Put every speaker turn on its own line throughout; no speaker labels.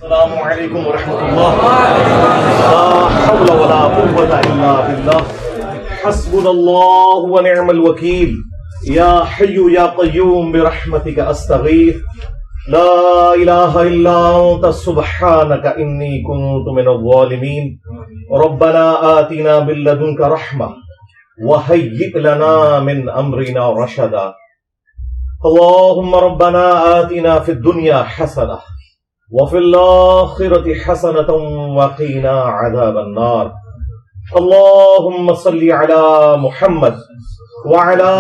السلام علیکم ورحمۃ اللہ، لا حول ولا قوة الا باللہ، حسبنا اللہ ونعم الوکیل، یا حی یا قیوم برحمتک استغیث، لا الہ الا انت سبحانک انی کنت من الظالمین، ربنا آتنا من لدنک رحمہ وہیئ لنا من امرنا رشدا، اللہم ربنا آتنا فی الدنیا حسنہ وفي الآخرة حسنة وقنا عذاب النار، اللهم صل على محمد وعلى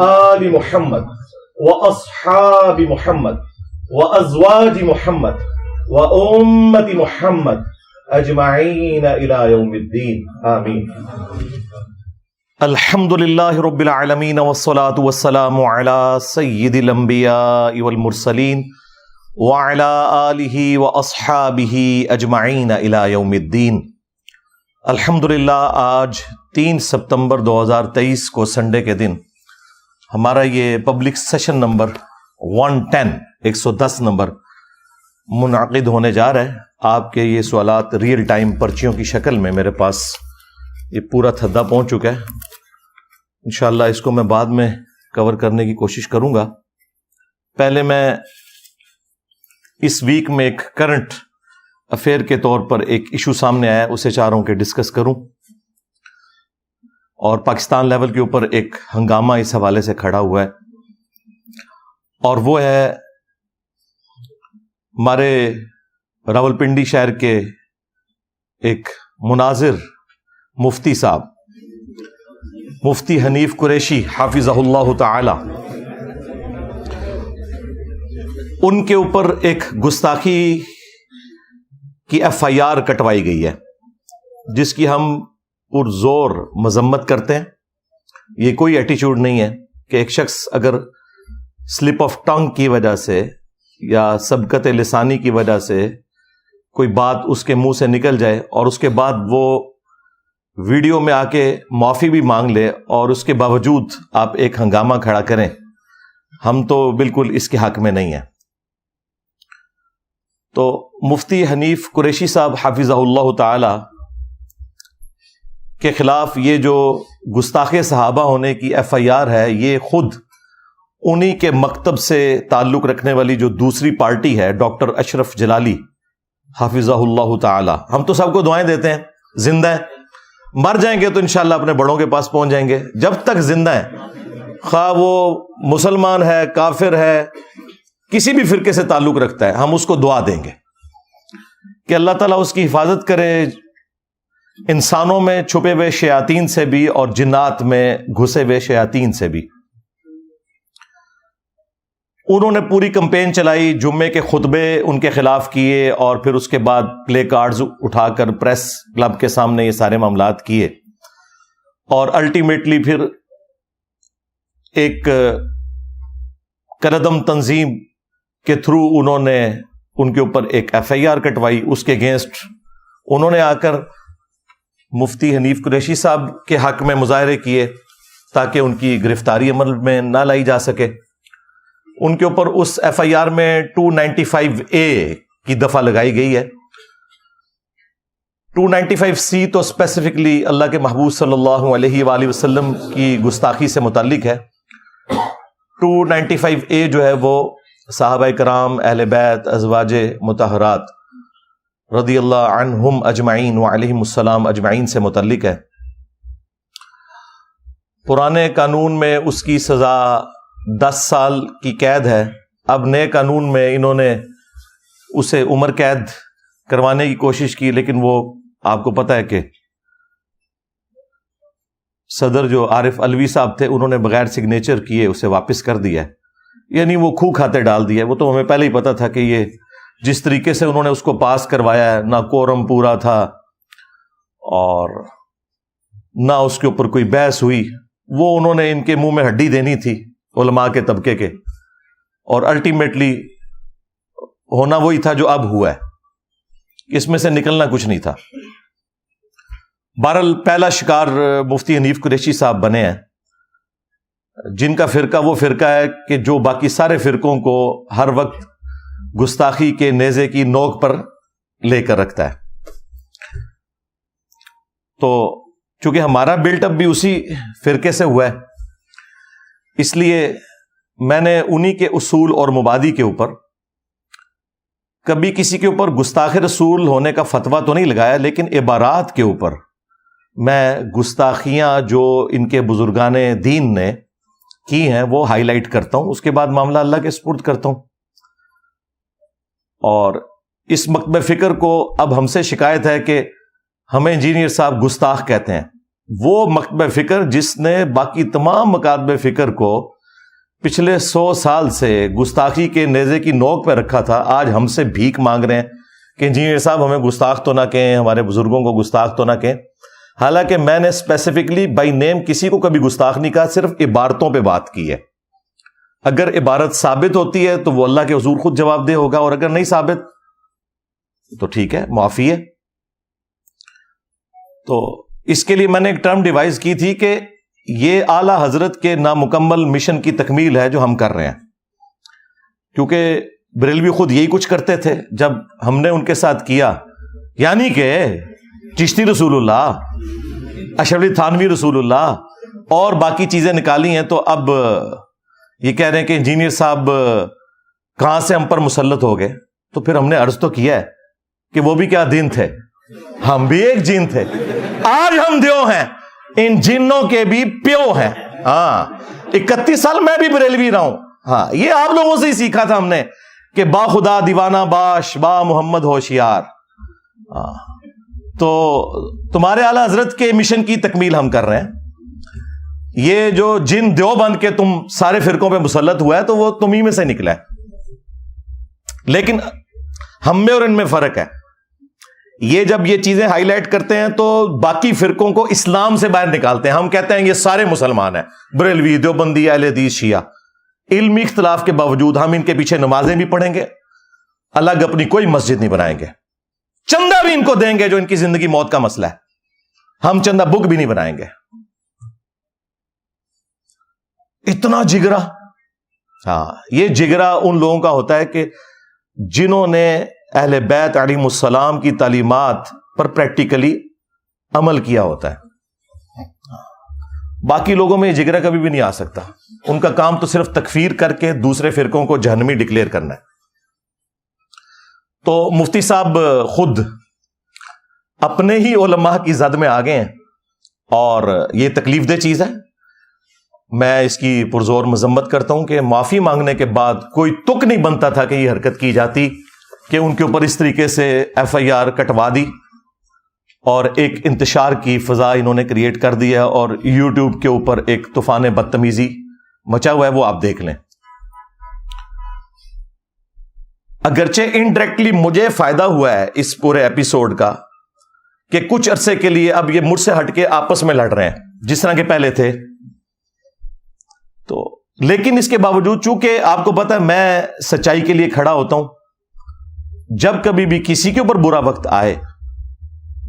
آل محمد وأصحاب محمد وأزواج محمد وأمة محمد أجمعين إلى يوم الدين آمين۔ الحمد لله رب العالمين والصلاة والسلام على سيد الأنبياء والمرسلين وعلى آلہ واصحابہ اجمعین الی یوم الدین۔ الحمدللہ آج 3 ستمبر 2023 کو سنڈے کے دن ہمارا یہ پبلک سیشن نمبر 110 نمبر منعقد ہونے جا رہا ہے۔ آپ کے یہ سوالات ریئل ٹائم پرچیوں کی شکل میں میرے پاس یہ پورا تھدہ پہنچ چکا ہے، انشاءاللہ اس کو میں بعد میں کور کرنے کی کوشش کروں گا۔ پہلے میں اس ویک میں ایک کرنٹ افیئر کے طور پر ایک ایشو سامنے آیا، اسے چاہ رہا ہوں کہ ڈسکس کروں، اور پاکستان لیول کے اوپر ایک ہنگامہ اس حوالے سے کھڑا ہوا ہے، اور وہ ہے ہمارے راولپنڈی شہر کے ایک مناظر مفتی صاحب، مفتی حنیف قریشی حافظہ اللہ تعالی، ان کے اوپر ایک گستاخی کی ایف آئی آر کٹوائی گئی ہے، جس کی ہم پرزور مذمت کرتے ہیں۔ یہ کوئی ایٹیچیوڈ نہیں ہے کہ ایک شخص اگر سلپ آف ٹنگ کی وجہ سے یا سبقت لسانی کی وجہ سے کوئی بات اس کے منہ سے نکل جائے اور اس کے بعد وہ ویڈیو میں آ کے معافی بھی مانگ لے، اور اس کے باوجود آپ ایک ہنگامہ کھڑا کریں، ہم تو بالکل اس کے حق میں نہیں ہیں۔ تو مفتی حنیف قریشی صاحب حافظہ اللہ تعالی کے خلاف یہ جو گستاخ صحابہ ہونے کی ایف آئی آر ہے، یہ خود انہی کے مکتب سے تعلق رکھنے والی جو دوسری پارٹی ہے ڈاکٹر اشرف جلالی حافظہ اللہ تعالی، ہم تو سب کو دعائیں دیتے ہیں، زندہ ہیں، مر جائیں گے تو انشاءاللہ اپنے بڑوں کے پاس پہنچ جائیں گے۔ جب تک زندہ ہیں، خواہ وہ مسلمان ہے، کافر ہے، کسی بھی فرقے سے تعلق رکھتا ہے، ہم اس کو دعا دیں گے کہ اللہ تعالیٰ اس کی حفاظت کرے، انسانوں میں چھپے ہوئے شیاطین سے بھی اور جنات میں گھسے ہوئے شیاطین سے بھی۔ انہوں نے پوری کمپین چلائی، جمعے کے خطبے ان کے خلاف کیے، اور پھر اس کے بعد پلے کارڈز اٹھا کر پریس کلب کے سامنے یہ سارے معاملات کیے، اور الٹیمیٹلی پھر ایک کردم تنظیم کے تھرو انہوں نے ان کے اوپر ایک ایف آئی آر کٹوائی۔ اس کے اگینسٹ انہوں نے آ کر مفتی حنیف قریشی صاحب کے حق میں مظاہرے کیے تاکہ ان کی گرفتاری عمل میں نہ لائی جا سکے۔ ان کے اوپر اس ایف آئی آر میں 295A کی دفعہ لگائی گئی ہے۔ 295C تو اسپیسیفکلی اللہ کے محبوب صلی اللہ علیہ وآلہ وسلم کی گستاخی سے متعلق ہے۔ 295A جو ہے وہ صحابہ کرام، اہل بیت، ازواج مطہرات رضی اللہ عنہم اجمعین وعلیہم السلام اجمعین سے متعلق ہے۔ پرانے قانون میں اس کی سزا 10 سال کی قید ہے، اب نئے قانون میں انہوں نے اسے عمر قید کروانے کی کوشش کی، لیکن وہ آپ کو پتہ ہے کہ صدر جو عارف علوی صاحب تھے، انہوں نے بغیر سگنیچر کیے اسے واپس کر دیا، یعنی وہ کھو کھاتے ڈال دیا۔ وہ تو ہمیں پہلے ہی پتا تھا کہ یہ جس طریقے سے انہوں نے اس کو پاس کروایا ہے، نہ کورم پورا تھا اور نہ اس کے اوپر کوئی بحث ہوئی، وہ انہوں نے ان کے منہ میں ہڈی دینی تھی علماء کے طبقے کے، اور الٹیمیٹلی ہونا وہی تھا جو اب ہوا ہے، اس میں سے نکلنا کچھ نہیں تھا۔ بہرحال پہلا شکار مفتی حنیف قریشی صاحب بنے ہیں، جن کا فرقہ وہ فرقہ ہے کہ جو باقی سارے فرقوں کو ہر وقت گستاخی کے نیزے کی نوک پر لے کر رکھتا ہے. تو چونکہ ہمارا بلٹ اپ بھی اسی فرقے سے ہوا ہے، اس لیے میں نے انہی کے اصول اور مبادی کے اوپر کبھی کسی کے اوپر گستاخ رسول ہونے کا فتویٰ تو نہیں لگایا، لیکن عبارات کے اوپر میں گستاخیاں جو ان کے بزرگان دین نے کی ہیں وہ ہائی لائٹ کرتا ہوں. اس کے بعد معاملہ اللہ کے سپرد کرتا ہوں. اور اس مکتب فکر کو اب ہم سے شکایت ہے کہ ہمیں انجینئر صاحب گستاخ کہتے ہیں. وہ مکتب فکر جس نے باقی تمام مکاتب فکر کو پچھلے 100 سال سے گستاخی کے نیزے کی نوک پہ رکھا تھا، آج ہم سے بھیک مانگ رہے ہیں کہ انجینئر صاحب ہمیں گستاخ تو نہ کہیں، ہمارے بزرگوں کو گستاخ تو نہ کہیں. حالانکہ میں نے اسپیسیفکلی بائی نیم کسی کو کبھی گستاخ نہیں کہا، صرف عبارتوں پہ بات کی ہے. اگر عبارت ثابت ہوتی ہے تو وہ اللہ کے حضور خود جواب دہ ہوگا، اور اگر نہیں ثابت تو ٹھیک ہے، معافی ہے. تو اس کے لیے میں نے ایک ٹرم ڈیوائز کی تھی کہ یہ اعلی حضرت کے نامکمل مشن کی تکمیل ہے جو ہم کر رہے ہیں. کیونکہ بریلوی خود یہی کچھ کرتے تھے جب ہم نے ان کے ساتھ کیا، یعنی کہ چشتی رسول اللہ، اشرف علی تھانوی رسول اللہ اور باقی چیزیں نکالی ہیں. تو اب یہ کہہ رہے ہیں کہ انجینئر صاحب کہاں سے ہم پر مسلط ہو گئے. تو پھر ہم نے عرض تو کیا ہے کہ وہ بھی کیا دین تھے، ہم بھی ایک جن تھے. آج ہم دیو ہیں، ان جنوں کے بھی پیو ہیں. ہاں 31 سال میں بھی بریلوی رہا ہوں. ہاں یہ آپ لوگوں سے ہی سیکھا تھا ہم نے کہ با خدا دیوانہ باش، با محمد ہوشیار. تو تمہارے اعلی حضرت کے مشن کی تکمیل ہم کر رہے ہیں. یہ جو جن دیو بن کے تم سارے فرقوں پہ مسلط ہوا ہے تو وہ تم ہی میں سے نکلا ہے. لیکن ہم میں اور ان میں فرق ہے. یہ جب یہ چیزیں ہائی لائٹ کرتے ہیں تو باقی فرقوں کو اسلام سے باہر نکالتے ہیں. ہم کہتے ہیں یہ سارے مسلمان ہیں، بریلوی، دیوبندی، اہل حدیث، شیعہ. علمی اختلاف کے باوجود ہم ان کے پیچھے نمازیں بھی پڑھیں گے، الگ اپنی کوئی مسجد نہیں بنائیں گے. چندہ بھی ان کو دیں گے جو ان کی زندگی موت کا مسئلہ ہے. ہم چندہ بک بھی نہیں بنائیں گے. اتنا جگرا. ہاں یہ جگرا ان لوگوں کا ہوتا ہے کہ جنہوں نے اہل بیت علیہم السلام کی تعلیمات پر پریکٹیکلی عمل کیا ہوتا ہے. باقی لوگوں میں یہ جگرا کبھی بھی نہیں آ سکتا. ان کا کام تو صرف تکفیر کر کے دوسرے فرقوں کو جہنمی ڈکلیئر کرنا ہے. تو مفتی صاحب خود اپنے ہی علماء کی زد میں آ گئے ہیں اور یہ تکلیف دہ چیز ہے. میں اس کی پرزور مذمت کرتا ہوں کہ معافی مانگنے کے بعد کوئی تک نہیں بنتا تھا کہ یہ حرکت کی جاتی کہ ان کے اوپر اس طریقے سے FIR کٹوا دی اور ایک انتشار کی فضا انہوں نے کریٹ کر دی ہے اور YouTube کے اوپر ایک طوفان بدتمیزی مچا ہوا ہے. وہ آپ دیکھ لیں. اگرچہ انڈائریکٹلی مجھے فائدہ ہوا ہے اس پورے ایپیسوڈ کا کہ کچھ عرصے کے لیے اب یہ مجھ سے ہٹ کے آپس میں لڑ رہے ہیں جس طرح کے پہلے تھے. تو لیکن اس کے باوجود چونکہ آپ کو پتا ہے میں سچائی کے لیے کھڑا ہوتا ہوں. جب کبھی بھی کسی کے اوپر برا وقت آئے،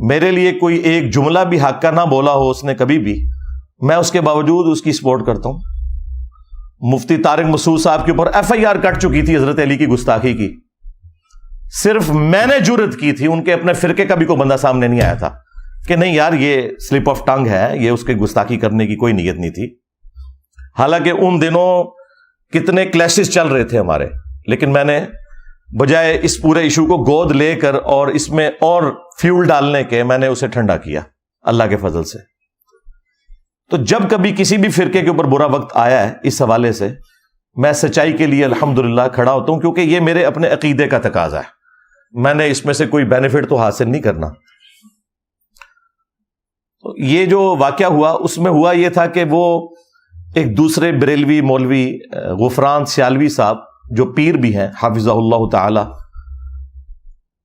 میرے لیے کوئی ایک جملہ بھی حق کا نہ بولا ہو اس نے کبھی بھی، میں اس کے باوجود اس کی سپورٹ کرتا ہوں. مفتی طارق مسعود صاحب کے اوپر FIR کٹ چکی تھی حضرت علی کی گستاخی کی. صرف میں نے جرت کی تھی، ان کے اپنے فرقے کا بھی کوئی بندہ سامنے نہیں آیا تھا کہ نہیں یار یہ سلپ آف ٹنگ ہے، یہ اس کے گستاخی کرنے کی کوئی نیت نہیں تھی. حالانکہ ان دنوں کتنے کلیشز چل رہے تھے ہمارے، لیکن میں نے بجائے اس پورے ایشو کو گود لے کر اور اس میں اور فیول ڈالنے کے میں نے اسے ٹھنڈا کیا اللہ کے فضل سے. تو جب کبھی کسی بھی فرقے کے اوپر برا وقت آیا ہے اس حوالے سے میں سچائی کے لیے الحمدللہ کھڑا ہوتا ہوں، کیونکہ یہ میرے اپنے عقیدے کا تقاضا ہے. میں نے اس میں سے کوئی بینیفٹ تو حاصل نہیں کرنا. تو یہ جو واقعہ ہوا اس میں ہوا یہ تھا کہ وہ ایک دوسرے بریلوی مولوی غفران سیالوی صاحب جو پیر بھی ہیں حافظہ اللہ تعالی،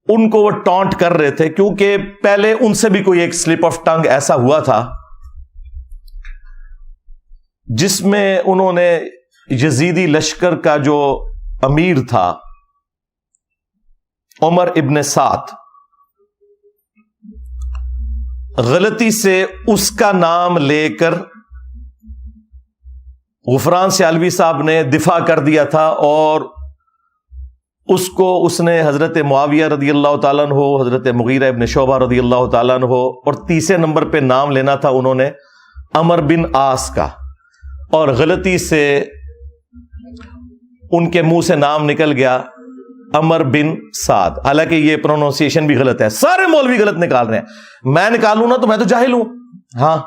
ان کو وہ ٹانٹ کر رہے تھے کیونکہ پہلے ان سے بھی کوئی ایک سلپ آف ٹنگ ایسا ہوا تھا جس میں انہوں نے یزیدی لشکر کا جو امیر تھا عمر ابن سعد، غلطی سے اس کا نام لے کر غفران سیالوی صاحب نے دفاع کر دیا تھا اور اس کو اس نے حضرت معاویہ رضی اللہ تعالیٰ عنہ، حضرت مغیرہ ابن شعبہ رضی اللہ تعالیٰ عنہ، اور تیسرے نمبر پہ نام لینا تھا انہوں نے عمر بن عاص کا، اور غلطی سے ان کے منہ سے نام نکل گیا عمر بن سعد، حالانکہ یہ پروننسیشن بھی غلط ہے، سارے مولوی غلط نکال رہے ہیں، میں نکالوں نا تو میں تو جاہل ہوں، ہاں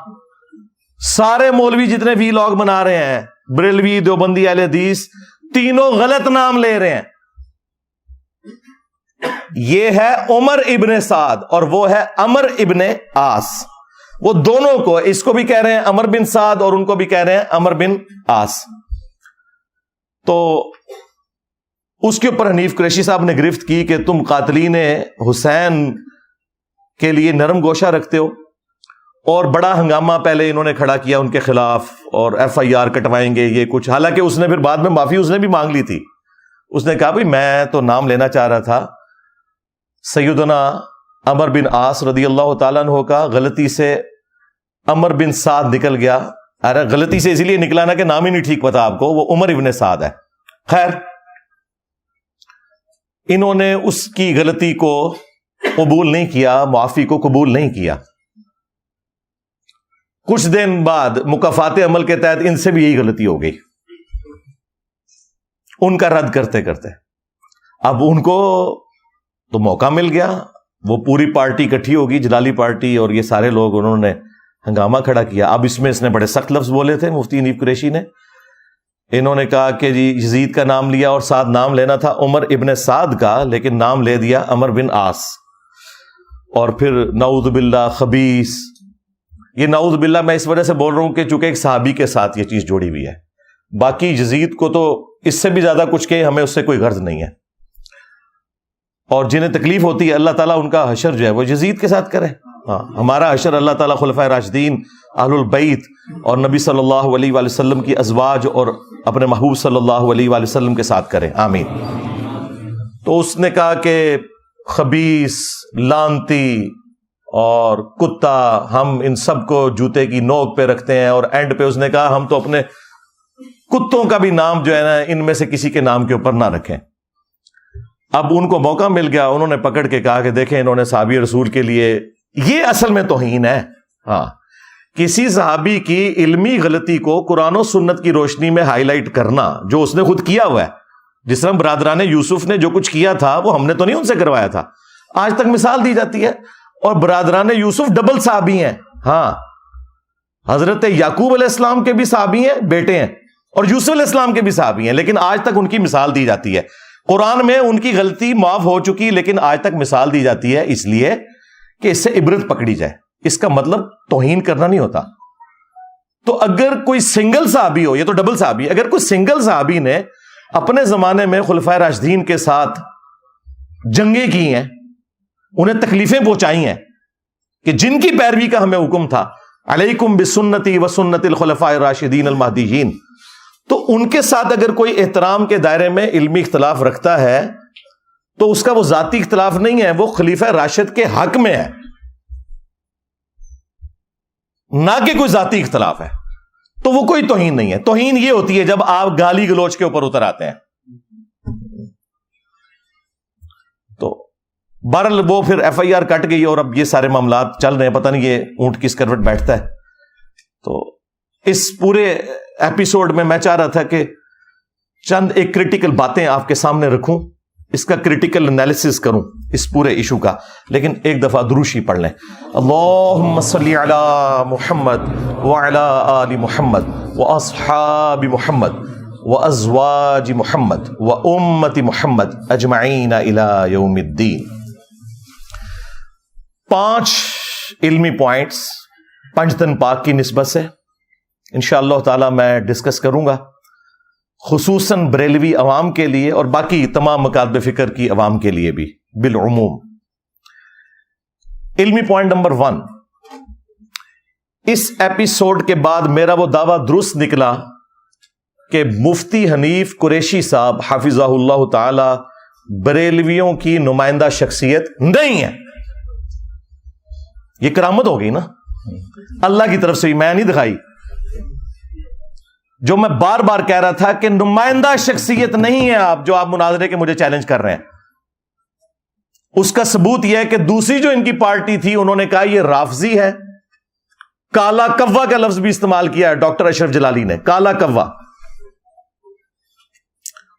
سارے مولوی جتنے وی لاگ بنا رہے ہیں، بریلوی، دیوبندی، اہل حدیث، تینوں غلط نام لے رہے ہیں۔ یہ ہے عمر ابن سعد اور وہ ہے عمر ابن عاص، وہ دونوں کو، اس کو بھی کہہ رہے ہیں عمر بن سعد اور ان کو بھی کہہ رہے ہیں عمر بن عاص۔ تو اس کے اوپر حنیف قریشی صاحب نے گرفت کی کہ تم قاتلین حسین کے لیے نرم گوشہ رکھتے ہو، اور بڑا ہنگامہ پہلے انہوں نے کھڑا کیا ان کے خلاف، اور ایف آئی آر کٹوائیں گے یہ کچھ، حالانکہ اس نے پھر بعد میں معافی اس نے بھی مانگ لی تھی، اس نے کہا بھائی میں تو نام لینا چاہ رہا تھا سیدنا عمر بن عاص رضی اللہ تعالیٰ عنہ کا، غلطی سے عمر بن سعد نکل گیا، ارے غلطی سے اسی لیے نکلا نا کہ نام ہی نہیں ٹھیک پتا آپ کو، وہ عمر ابن سعد ہے۔ خیر انہوں نے اس کی غلطی کو قبول نہیں کیا، معافی کو قبول نہیں کیا۔ کچھ دن بعد مکافات عمل کے تحت ان سے بھی یہی غلطی ہو گئی، ان کا رد کرتے کرتے اب ان کو تو موقع مل گیا، وہ پوری پارٹی اکٹھی ہوگی، جلالی پارٹی، اور یہ سارے لوگ انہوں نے ہنگامہ کھڑا کیا۔ اب اس میں اس نے بڑے سخت لفظ بولے تھے مفتی حنیف قریشی نے، انہوں نے کہا کہ جی یزید کا نام لیا اور ساتھ نام لینا تھا عمر ابن سعد کا، لیکن نام لے دیا عمر بن عاص، اور پھر نعوذ باللہ خبیث، یہ نعوذ باللہ میں اس وجہ سے بول رہا ہوں کہ چونکہ ایک صحابی کے ساتھ یہ چیز جوڑی ہوئی ہے، باقی یزید کو تو اس سے بھی زیادہ کچھ کہ ہمیں اس سے کوئی غرض نہیں ہے، اور جنہیں تکلیف ہوتی ہے اللہ تعالیٰ ان کا حشر جو ہے وہ یزید کے ساتھ کرے، ہاں ہمارا حشر اللہ تعالیٰ خلفائے راشدین، اہل البیت اور نبی صلی اللہ علیہ وآلہ وسلم کی ازواج اور اپنے محبوب صلی اللہ علیہ وآلہ وسلم کے ساتھ کرے، آمین۔ تو اس نے کہا کہ خبیث، لعنتی اور کتا، ہم ان سب کو جوتے کی نوک پہ رکھتے ہیں، اور اینڈ پہ اس نے کہا ہم تو اپنے کتوں کا بھی نام جو ہے نا ان میں سے کسی کے نام کے اوپر نہ رکھیں۔ اب ان کو موقع مل گیا، انہوں نے پکڑ کے کہا کہ دیکھیں انہوں نے صحابی رسول کے لیے، یہ اصل میں توہین ہے، ہاں کسی صحابی کی علمی غلطی کو قرآن و سنت کی روشنی میں ہائی لائٹ کرنا، جو اس نے خود کیا ہوا ہے، جس طرح برادران یوسف نے جو کچھ کیا تھا وہ ہم نے تو نہیں ان سے کروایا تھا، آج تک مثال دی جاتی ہے، اور برادران یوسف ڈبل صحابی ہیں، ہاں حضرت یعقوب علیہ السلام کے بھی صحابی ہیں، بیٹے ہیں، اور یوسف علیہ السلام کے بھی صحابی ہیں، لیکن آج تک ان کی مثال دی جاتی ہے، قرآن میں ان کی غلطی معاف ہو چکی لیکن آج تک مثال دی جاتی ہے، اس لیے کہ اس سے عبرت پکڑی جائے، اس کا مطلب توہین کرنا نہیں ہوتا۔ تو اگر کوئی سنگل صحابی ہو، یہ تو ڈبل صحابی، اگر کوئی سنگل صحابی نے اپنے زمانے میں خلفائے راشدین کے ساتھ جنگیں کی ہیں، انہیں تکلیفیں پہنچائی ہیں، کہ جن کی پیروی کا ہمیں حکم تھا، علیکم بسنتی وسنت الخلفاء الراشدین المہدیین، تو ان کے ساتھ اگر کوئی احترام کے دائرے میں علمی اختلاف رکھتا ہے تو اس کا وہ ذاتی اختلاف نہیں ہے، وہ خلیفہ راشد کے حق میں ہے، نہ کہ کوئی ذاتی اختلاف ہے، تو وہ کوئی توہین نہیں ہے۔ توہین یہ ہوتی ہے جب آپ گالی گلوچ کے اوپر اتر آتے ہیں۔ تو بہرحال وہ پھر ایف آئی آر کٹ گئی اور اب یہ سارے معاملات چل رہے ہیں، پتہ نہیں یہ اونٹ کس کروٹ بیٹھتا ہے۔ تو اس پورے ایپیسوڈ میں چاہ رہا تھا کہ چند ایک کریٹیکل باتیں آپ کے سامنے رکھوں، اس کا کریٹیکل انالیسس کروں اس پورے ایشو کا، لیکن ایک دفعہ دروشی پڑھ لیں، اللہم صلی علی محمد وعلی آل محمد واصحاب محمد وازواج محمد وامت محمد اجمعین الی یوم الدین۔ 5 علمی پوائنٹس پنجتن پاک کی نسبت سے انشاءاللہ تعالی میں ڈسکس کروں گا، خصوصاً بریلوی عوام کے لیے اور باقی تمام مکاتب فکر کی عوام کے لیے بھی بالعموم۔ علمی پوائنٹ نمبر 1، اس ایپیسوڈ کے بعد میرا وہ دعویٰ درست نکلا کہ مفتی حنیف قریشی صاحب حافظہ اللہ تعالی بریلویوں کی نمائندہ شخصیت نہیں ہے۔ یہ کرامت ہو گئی نا، اللہ کی طرف سے، میں نہیں دکھائی، جو میں بار بار کہہ رہا تھا کہ نمائندہ شخصیت نہیں ہے آپ، جو آپ مناظرے کے مجھے چیلنج کر رہے ہیں. اس کا ثبوت یہ ہے کہ دوسری جو ان کی پارٹی تھی انہوں نے کہا یہ رافضی ہے. کالا کوا کا لفظ بھی استعمال کیا ہے ڈاکٹر اشرف جلالی نے، کالا کوا،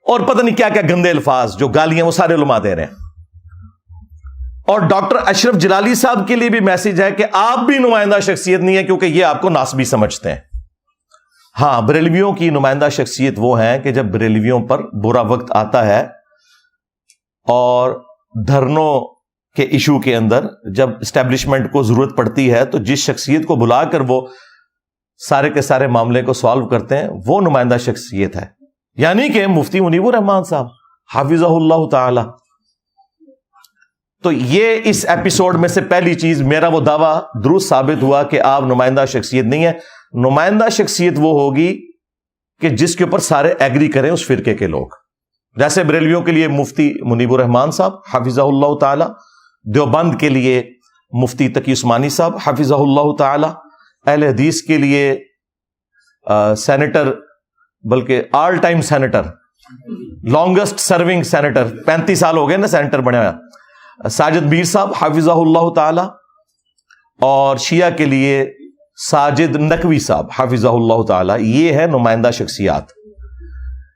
اور پتہ نہیں کیا کیا گندے الفاظ جو گالیاں وہ سارے علماء دے رہے ہیں. اور ڈاکٹر اشرف جلالی صاحب کے لیے بھی میسج ہے کہ آپ بھی نمائندہ شخصیت نہیں ہے، کیونکہ یہ آپ کو ناسبی سمجھتے ہیں. ہاں، بریلویوں کی نمائندہ شخصیت وہ ہیں کہ جب بریلویوں پر برا وقت آتا ہے اور دھرنوں کے ایشو کے اندر جب اسٹیبلشمنٹ کو ضرورت پڑتی ہے تو جس شخصیت کو بلا کر وہ سارے کے سارے معاملے کو سالو کرتے ہیں وہ نمائندہ شخصیت ہے. یعنی کہ مفتی منیب الرحمان صاحب حافظہ اللہ تعالی. تو یہ اس ایپیسوڈ میں سے پہلی چیز، میرا وہ دعویٰ درست ثابت ہوا کہ آپ نمائندہ شخصیت نہیں ہے. نمائندہ شخصیت وہ ہوگی کہ جس کے اوپر سارے ایگری کریں اس فرقے کے لوگ. جیسے بریلویوں کے لیے مفتی منیب الرحمان صاحب حافظہ اللہ تعالی، دیوبند کے لیے مفتی تقی عثمانی صاحب حافظہ اللہ تعالی، اہل حدیث کے لیے سینیٹر، بلکہ all time senator, longest serving senator, 35 سال ہو گئے نا سینیٹر بنے ہوئے، ساجد میر صاحب حافظہ اللہ تعالی، اور شیعہ کے لیے ساجد نقوی صاحب حافظہ اللہ تعالی. یہ ہے نمائندہ شخصیات.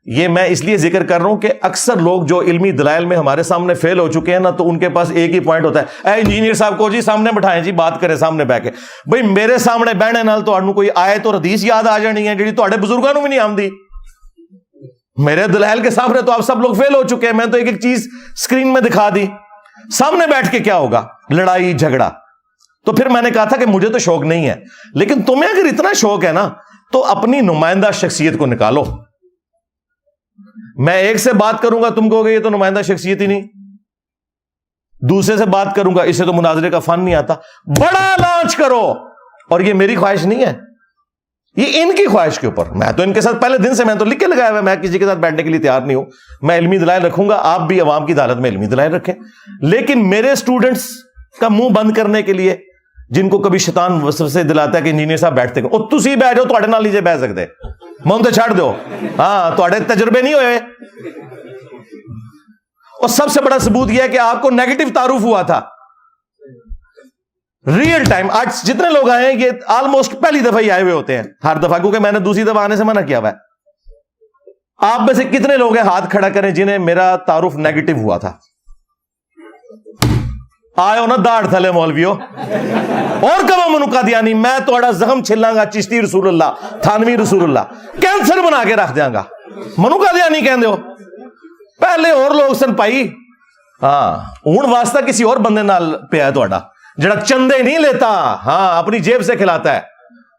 یہ میں اس لیے ذکر کر رہا ہوں کہ اکثر لوگ جو علمی دلائل میں ہمارے سامنے فیل ہو چکے ہیں نا، تو ان کے پاس ایک ہی پوائنٹ ہوتا ہے، اے انجینئر صاحب کو جی سامنے بٹھائیں جی، بات کریں سامنے بیٹھ کے. بھئی میرے سامنے بہنے نال تہاڈوں کوئی آیت اور حدیث یاد آ جانی ہے جڑی تہاڈے بزرگاں نوں بھی نہیں آندی. میرے دلائل کے سامنے تو آپ سب لوگ فیل ہو چکے ہیں. میں تو ایک ایک چیز اسکرین میں دکھا دی. سامنے بیٹھ کے کیا ہوگا؟ لڑائی جھگڑا. تو پھر میں نے کہا تھا کہ مجھے تو شوق نہیں ہے، لیکن تمہیں اگر اتنا شوق ہے نا تو اپنی نمائندہ شخصیت کو نکالو. میں ایک سے بات کروں گا تم کہو گے یہ تو نمائندہ شخصیت ہی نہیں، دوسرے سے بات کروں گا اسے تو مناظرے کا فن نہیں آتا. بڑا لانچ کرو. اور یہ میری خواہش نہیں ہے، یہ ان کی خواہش کے اوپر. میں تو ان کے ساتھ پہلے دن سے میں تو لکھ کے لگایا ہوا، میں کسی کے ساتھ بیٹھنے کے لیے تیار نہیں ہوں. میں علمی دلائل رکھوں گا، آپ بھی عوام کی عدالت میں علمی دلائل رکھیں. لیکن میرے اسٹوڈنٹس کا منہ بند کرنے کے لیے، جن کو کبھی شیطان وسوسے دلاتا ہے کہ انجینئر صاحب بیٹھتے ہیں، او تسی بیٹھ جاؤ، تواڈے نال نہیں بیٹھ سکتے، میں تے چھڑ دو. ہاں، تواڈے تجربے نہیں ہوئے. اور سب سے بڑا ثبوت یہ ہے کہ آپ کو نیگیٹو تعارف ہوا تھا ریئل ٹائم. آج جتنے لوگ آئے ہیں یہ آلموسٹ پہلی دفعہ ہی آئے ہوئے ہوتے ہیں ہر دفعہ، کیونکہ میں نے دوسری دفعہ آنے سے منع کیا ہوا ہے. آپ میں سے کتنے لوگ ہیں ہاتھ کھڑا کریں جنہیں میرا تعارف نیگیٹو ہوا تھا؟ آئے ہو نا داڑ تھلے مولویو. اور کبھی منو قادیانی میں تھوڑا زخم چھلاں گا، چشتی رسول اللہ، تھانوی رسول اللہ، کینسر بنا کے رکھ دیاں گا. منو قادیانی کہندے ہو؟ پہلے اور لوگ سن پائی. ہاں، ہن واسطہ کسی اور بندے نال پیا تھوڑا جڑا چندے نہیں لیتا، ہاں اپنی جیب سے کھلاتا ہے.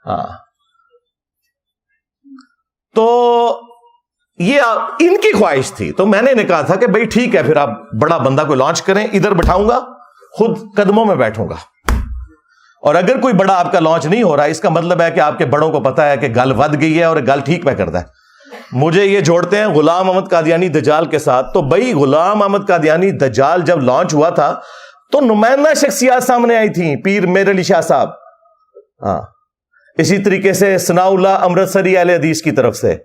ہاں، تو یہ ان کی خواہش تھی. تو میں نے کہا تھا کہ بھئی ٹھیک ہے، پھر آپ بڑا بندہ کو لانچ کریں، ادھر بٹھاؤں گا، خود قدموں میں بیٹھوں گا. اور اگر کوئی بڑا آپ کا لانچ نہیں ہو رہا، اس کا مطلب ہے کہ آپ کے بڑوں کو پتا ہے کہ گل ود گئی ہے اور گل ٹھیک پہ کرتا ہے. مجھے یہ جوڑتے ہیں غلام احمد قادیانی دجال کے ساتھ. تو بھائی غلام احمد قادیانی دجال جب لانچ ہوا تھا تو نمائندہ شخصیات سامنے آئی تھیں، پیر میر علی شاہ صاحب، ہاں اسی طریقے سے ثناء اللہ امرتسری اہل حدیث کی طرف سے.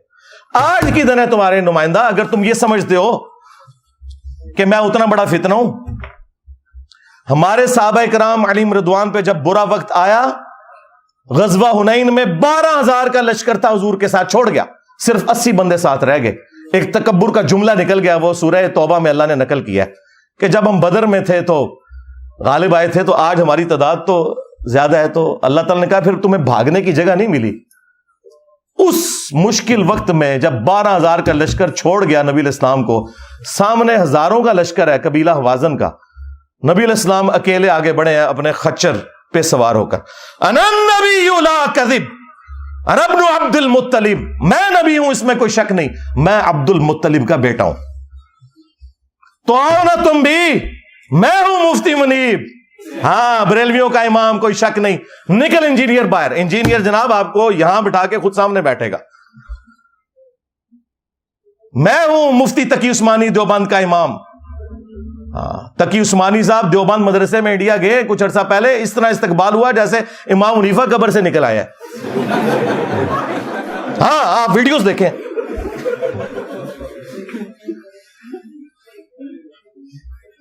آج کی دن ہے تمہارے نمائندہ. اگر تم یہ سمجھتے ہو کہ میں اتنا بڑا فتنہ ہوں، ہمارے صحابہ کرام علیہم رضوان پہ جب برا وقت آیا، غزوہ حنین میں 12,000 کا لشکر تھا حضور کے ساتھ، چھوڑ گیا، صرف 80 بندے ساتھ رہ گئے. ایک تکبر کا جملہ نکل گیا، وہ سورہ توبہ میں اللہ نے نقل کیا کہ جب ہم بدر میں تھے تو غالب آئے تھے، تو آج ہماری تعداد تو زیادہ ہے. تو اللہ تعالیٰ نے کہا پھر تمہیں بھاگنے کی جگہ نہیں ملی. اس مشکل وقت میں جب 12,000 کا لشکر چھوڑ گیا نبی علیہ السلام کو، سامنے ہزاروں کا لشکر ہے قبیلہ حوازن کا، نبی علیہ السلام اکیلے آگے بڑھے ہیں اپنے خچر پہ سوار ہو کر. انا النبی لا کذب انا ابن عبد المطلب، میں نبی ہوں اس میں کوئی شک نہیں، میں عبد المطلب کا بیٹا ہوں. تو آؤ نا تم بھی، میں ہوں مفتی منیب، ہاں بریلویوں کا امام، کوئی شک نہیں. نکل انجینئر باہر. انجینئر جناب آپ کو یہاں بٹھا کے خود سامنے بیٹھے گا. میں ہوں مفتی تقی عثمانی دیوبند کا امام. ہاں، تقی عثمانی صاحب دیوبند مدرسے میں انڈیا گئے کچھ عرصہ پہلے، اس طرح استقبال ہوا جیسے امام حنیفہ قبر سے نکل آیا ہے. ہاں آپ ویڈیوز دیکھیں.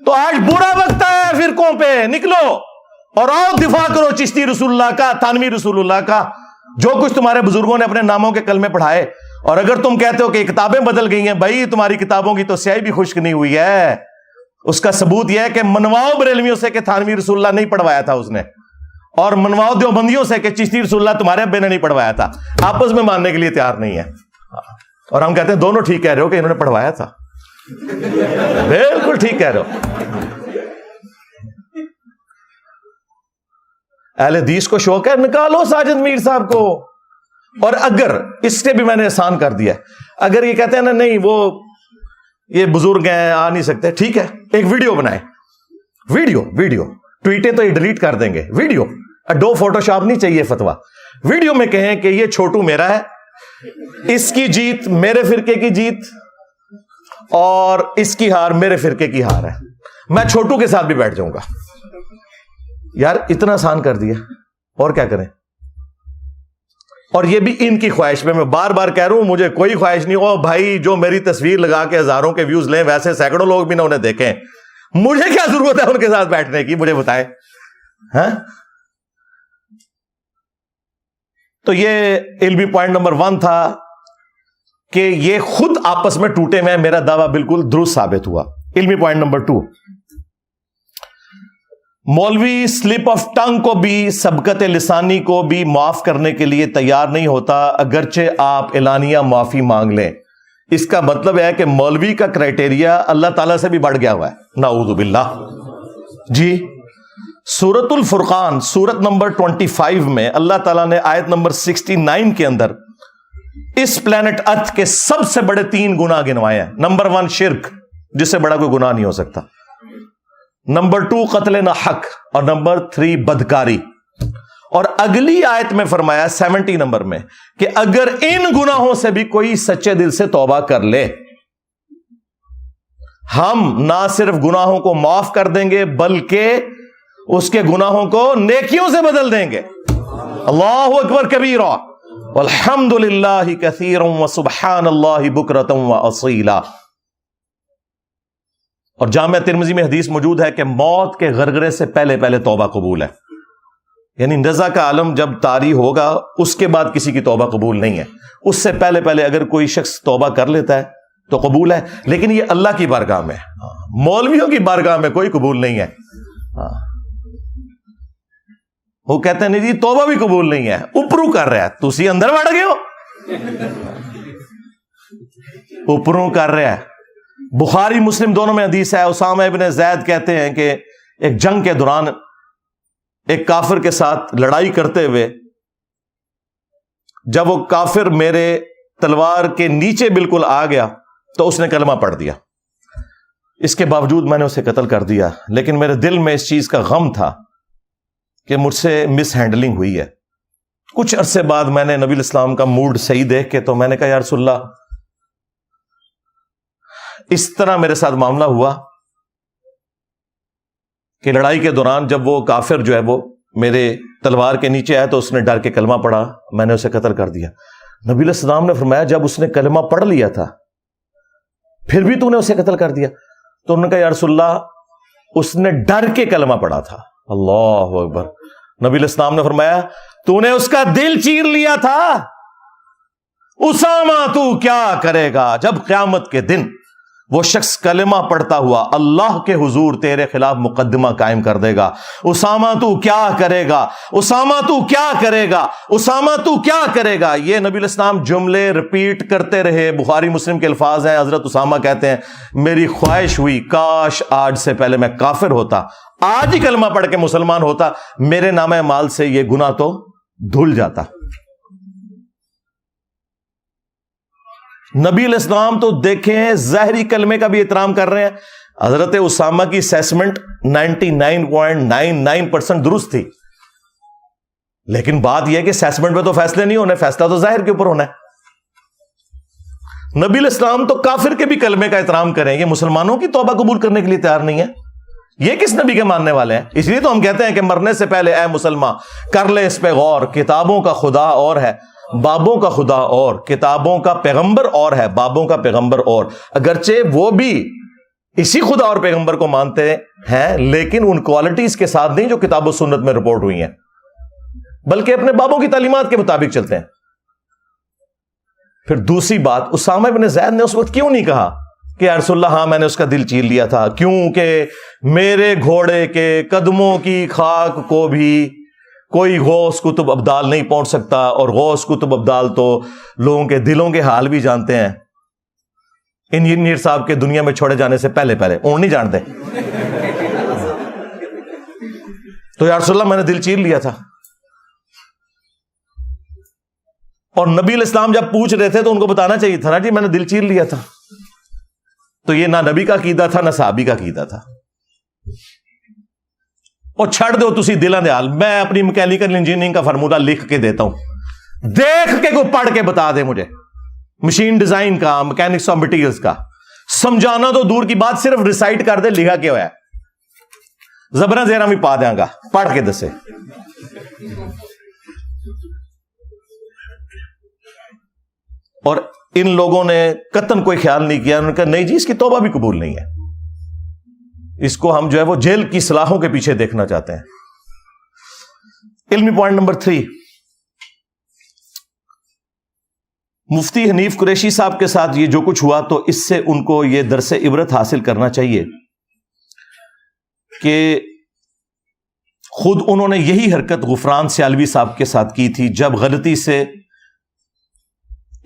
تو آج برا وقت ہے فرقوں پہ، نکلو اور آؤ دفاع کرو چشتی رسول اللہ کا، تھانوی رسول اللہ کا، جو کچھ تمہارے بزرگوں نے اپنے ناموں کے کلمے پڑھائے. اور اگر تم کہتے ہو کہ کتابیں بدل گئی ہیں، بھائی تمہاری کتابوں کی تو سیاہی بھی خشک نہیں ہوئی ہے. اس کا ثبوت یہ ہے کہ منواؤ بریلویوں سے کہ تھانوی رسول اللہ نہیں پڑھوایا تھا اس نے، اور منواؤ دیوبندیوں سے کہ چشتی رسول اللہ تمہارے ابے نے نہیں پڑھوایا تھا. آپس میں ماننے کے لیے تیار نہیں ہے. اور ہم کہتے ہیں دونوں ٹھیک کہہ رہے ہو کہ انہوں نے پڑھوایا تھا. بالکل ٹھیک کہہ رہے ہو. اہل حدیث کو شوق ہے، نکالو ساجد میر صاحب کو. اور اگر اس سے بھی میں نے احسان کر دیا، اگر یہ کہتے ہیں نا نہیں وہ یہ بزرگ ہیں آ نہیں سکتے، ٹھیک ہے ایک ویڈیو بنائے، ویڈیو ٹویٹیں تو یہ ڈیلیٹ کر دیں گے. ویڈیو اڈو فوٹو شاپ نہیں چاہیے فتوا. ویڈیو میں کہیں کہ یہ چھوٹو میرا ہے، اس کی جیت میرے فرقے کی جیت، اور اس کی ہار میرے فرقے کی ہار ہے. میں چھوٹو کے ساتھ بھی بیٹھ جاؤں گا. یار اتنا آسان کر دیا، اور کیا کریں. اور یہ بھی ان کی خواہش میں بار بار کہہ رہا ہوں، مجھے کوئی خواہش نہیں. او بھائی جو میری تصویر لگا کے ہزاروں کے ویوز لیں، ویسے سینکڑوں لوگ بھی نہ انہیں دیکھیں. مجھے کیا ضرورت ہے ان کے ساتھ بیٹھنے کی، مجھے بتائیں. ہاں تو یہ علمی پوائنٹ نمبر 1 تھا کہ یہ خود آپس میں ٹوٹے ہوئے. میرا دعویٰ بالکل درست ثابت ہوا. علمی پوائنٹ نمبر 2، مولوی سلپ آف ٹنگ کو بھی، سبقت لسانی کو بھی معاف کرنے کے لیے تیار نہیں ہوتا، اگرچہ آپ اعلانیہ معافی مانگ لیں. اس کا مطلب ہے کہ مولوی کا کرائٹیریا اللہ تعالیٰ سے بھی بڑھ گیا ہوا ہے. نعوذ باللہ. جی سورۃ الفرقان سورت نمبر 25 میں اللہ تعالیٰ نے آیت نمبر 69 کے اندر اس پلانٹ ارتھ کے سب سے بڑے 3 گناہ گنوائے ہیں. نمبر 1 شرک، جس سے بڑا کوئی گناہ نہیں ہو سکتا. نمبر 2 قتل نہ حق، اور نمبر 3 بدکاری. اور اگلی آیت میں فرمایا 70 نمبر میں کہ اگر ان گناہوں سے بھی کوئی سچے دل سے توبہ کر لے، ہم نہ صرف گناہوں کو معاف کر دیں گے بلکہ اس کے گناہوں کو نیکیوں سے بدل دیں گے. اللہ اکبر کبیرا والحمد للہ کثیرا وسبحان اللہ بکرۃ واصیلا. اور جامعہ ترمذی میں حدیث موجود ہے کہ موت کے غرغرے سے پہلے توبہ قبول ہے. یعنی نزا کا عالم جب طاری ہوگا اس کے بعد کسی کی توبہ قبول نہیں ہے. اس سے پہلے اگر کوئی شخص توبہ کر لیتا ہے تو قبول ہے، لیکن یہ اللہ کی بارگاہ میں، مولویوں کی بارگاہ میں کوئی قبول نہیں ہے. وہ کہتے ہیں نہیں جی توبہ بھی قبول نہیں ہے، اوپروں کر رہا ہے، تسی اندر بڑھ گئے ہو، اوپروں کر رہا ہے. بخاری مسلم دونوں میں حدیث ہے، اسامہ ابن زید کہتے ہیں کہ ایک جنگ کے دوران ایک کافر کے ساتھ لڑائی کرتے ہوئے جب وہ کافر میرے تلوار کے نیچے بالکل آ گیا تو اس نے کلمہ پڑھ دیا. اس کے باوجود میں نے اسے قتل کر دیا، لیکن میرے دل میں اس چیز کا غم تھا کہ مجھ سے مس ہینڈلنگ ہوئی ہے. کچھ عرصے بعد میں نے نبی الاسلام کا موڈ صحیح دیکھ کے تو میں نے کہا یا رسول اللہ اس طرح میرے ساتھ معاملہ ہوا کہ لڑائی کے دوران جب وہ کافر جو ہے وہ میرے تلوار کے نیچے آیا تو اس نے ڈر کے کلمہ پڑھا، میں نے اسے قتل کر دیا. نبی علیہ السلام نے فرمایا جب اس نے کلمہ پڑھ لیا تھا پھر بھی تو نے اسے قتل کر دیا؟ تو انہوں نے کہا یا رسول اللہ اس نے ڈر کے کلمہ پڑھا تھا. اللہ اکبر. نبی علیہ السلام نے فرمایا تو نے اس کا دل چیر لیا تھا. اسامہ تو کیا کرے گا جب قیامت کے دن وہ شخص کلمہ پڑھتا ہوا اللہ کے حضور تیرے خلاف مقدمہ قائم کر دے گا. اسامہ تو کیا کرے گا، اسامہ تو کیا کرے گا، اسامہ تو کیا کرے گا. یہ نبی علیہ السلام جملے رپیٹ کرتے رہے. بخاری مسلم کے الفاظ ہیں. حضرت اسامہ کہتے ہیں میری خواہش ہوئی کاش آج سے پہلے میں کافر ہوتا، آج ہی کلمہ پڑھ کے مسلمان ہوتا، میرے نام مال سے یہ گناہ تو دھل جاتا. نبی علیہ السلام تو دیکھیں ظاہری کلمے کا بھی احترام کر رہے ہیں. حضرت اسامہ کی اسیسمنٹ 99.99% درست تھی، لیکن بات یہ ہے کہ اسیسمنٹ پہ تو فیصلے نہیں ہونے، فیصلہ تو ظاہر کے اوپر ہونا ہے. نبی علیہ السلام تو کافر کے بھی کلمے کا احترام کریں، یہ مسلمانوں کی توبہ قبول کرنے کے لیے تیار نہیں ہے. یہ کس نبی کے ماننے والے ہیں؟ اس لیے تو ہم کہتے ہیں کہ مرنے سے پہلے اے مسلمان کر لے اس پہ غور، کتابوں کا خدا اور ہے بابوں کا خدا اور کتابوں کا پیغمبر اور ہے، بابوں کا پیغمبر اور، اگرچہ وہ بھی اسی خدا اور پیغمبر کو مانتے ہیں لیکن ان کوالٹیز کے ساتھ نہیں جو کتاب و سنت میں رپورٹ ہوئی ہیں، بلکہ اپنے بابوں کی تعلیمات کے مطابق چلتے ہیں۔ پھر دوسری بات، اسامہ بن زید نے اس وقت کیوں نہیں کہا کہ یا رسول اللہ ہاں میں نے اس کا دل چیر لیا تھا، کیونکہ میرے گھوڑے کے قدموں کی خاک کو بھی کوئی غوث کتب ابدال نہیں پہنچ سکتا، اور غوث کتب ابدال تو لوگوں کے دلوں کے حال بھی جانتے ہیں، انجینئر صاحب کے دنیا میں چھوڑے جانے سے پہلے اون نہیں جانتے۔ تو یا رسول اللہ میں نے دل چیر لیا تھا۔ اور نبی علیہ السلام جب پوچھ رہے تھے تو ان کو بتانا چاہیے تھا نا جی میں نے دل چیر لیا تھا۔ تو یہ نہ نبی کا عقیدہ تھا نہ صحابی کا عقیدہ تھا۔ اور چھڑ دو تسی دلاں دے حال، میں اپنی میکینیکل انجینئرنگ کا فارمولہ لکھ کے دیتا ہوں، دیکھ کے کوئی پڑھ کے بتا دے مجھے، مشین ڈیزائن کا، میکینکس آف مٹیریلز کا، سمجھانا تو دور کی بات، صرف ریسائٹ کر دے لکھا کیا ہوا ہے، زبراں زیرہ بھی پا دیں گا، پڑھ کے دسے۔ اور ان لوگوں نے قطعاً کوئی خیال نہیں کیا، انہوں نے کہا نہیں جی اس کی توبہ بھی قبول نہیں ہے، اس کو ہم جو ہے وہ جیل کی سلاخوں کے پیچھے دیکھنا چاہتے ہیں۔ علمی پوائنٹ نمبر 3، مفتی حنیف قریشی صاحب کے ساتھ یہ جو کچھ ہوا تو اس سے ان کو یہ درس عبرت حاصل کرنا چاہیے کہ خود انہوں نے یہی حرکت غفران سیالوی صاحب کے ساتھ کی تھی جب غلطی سے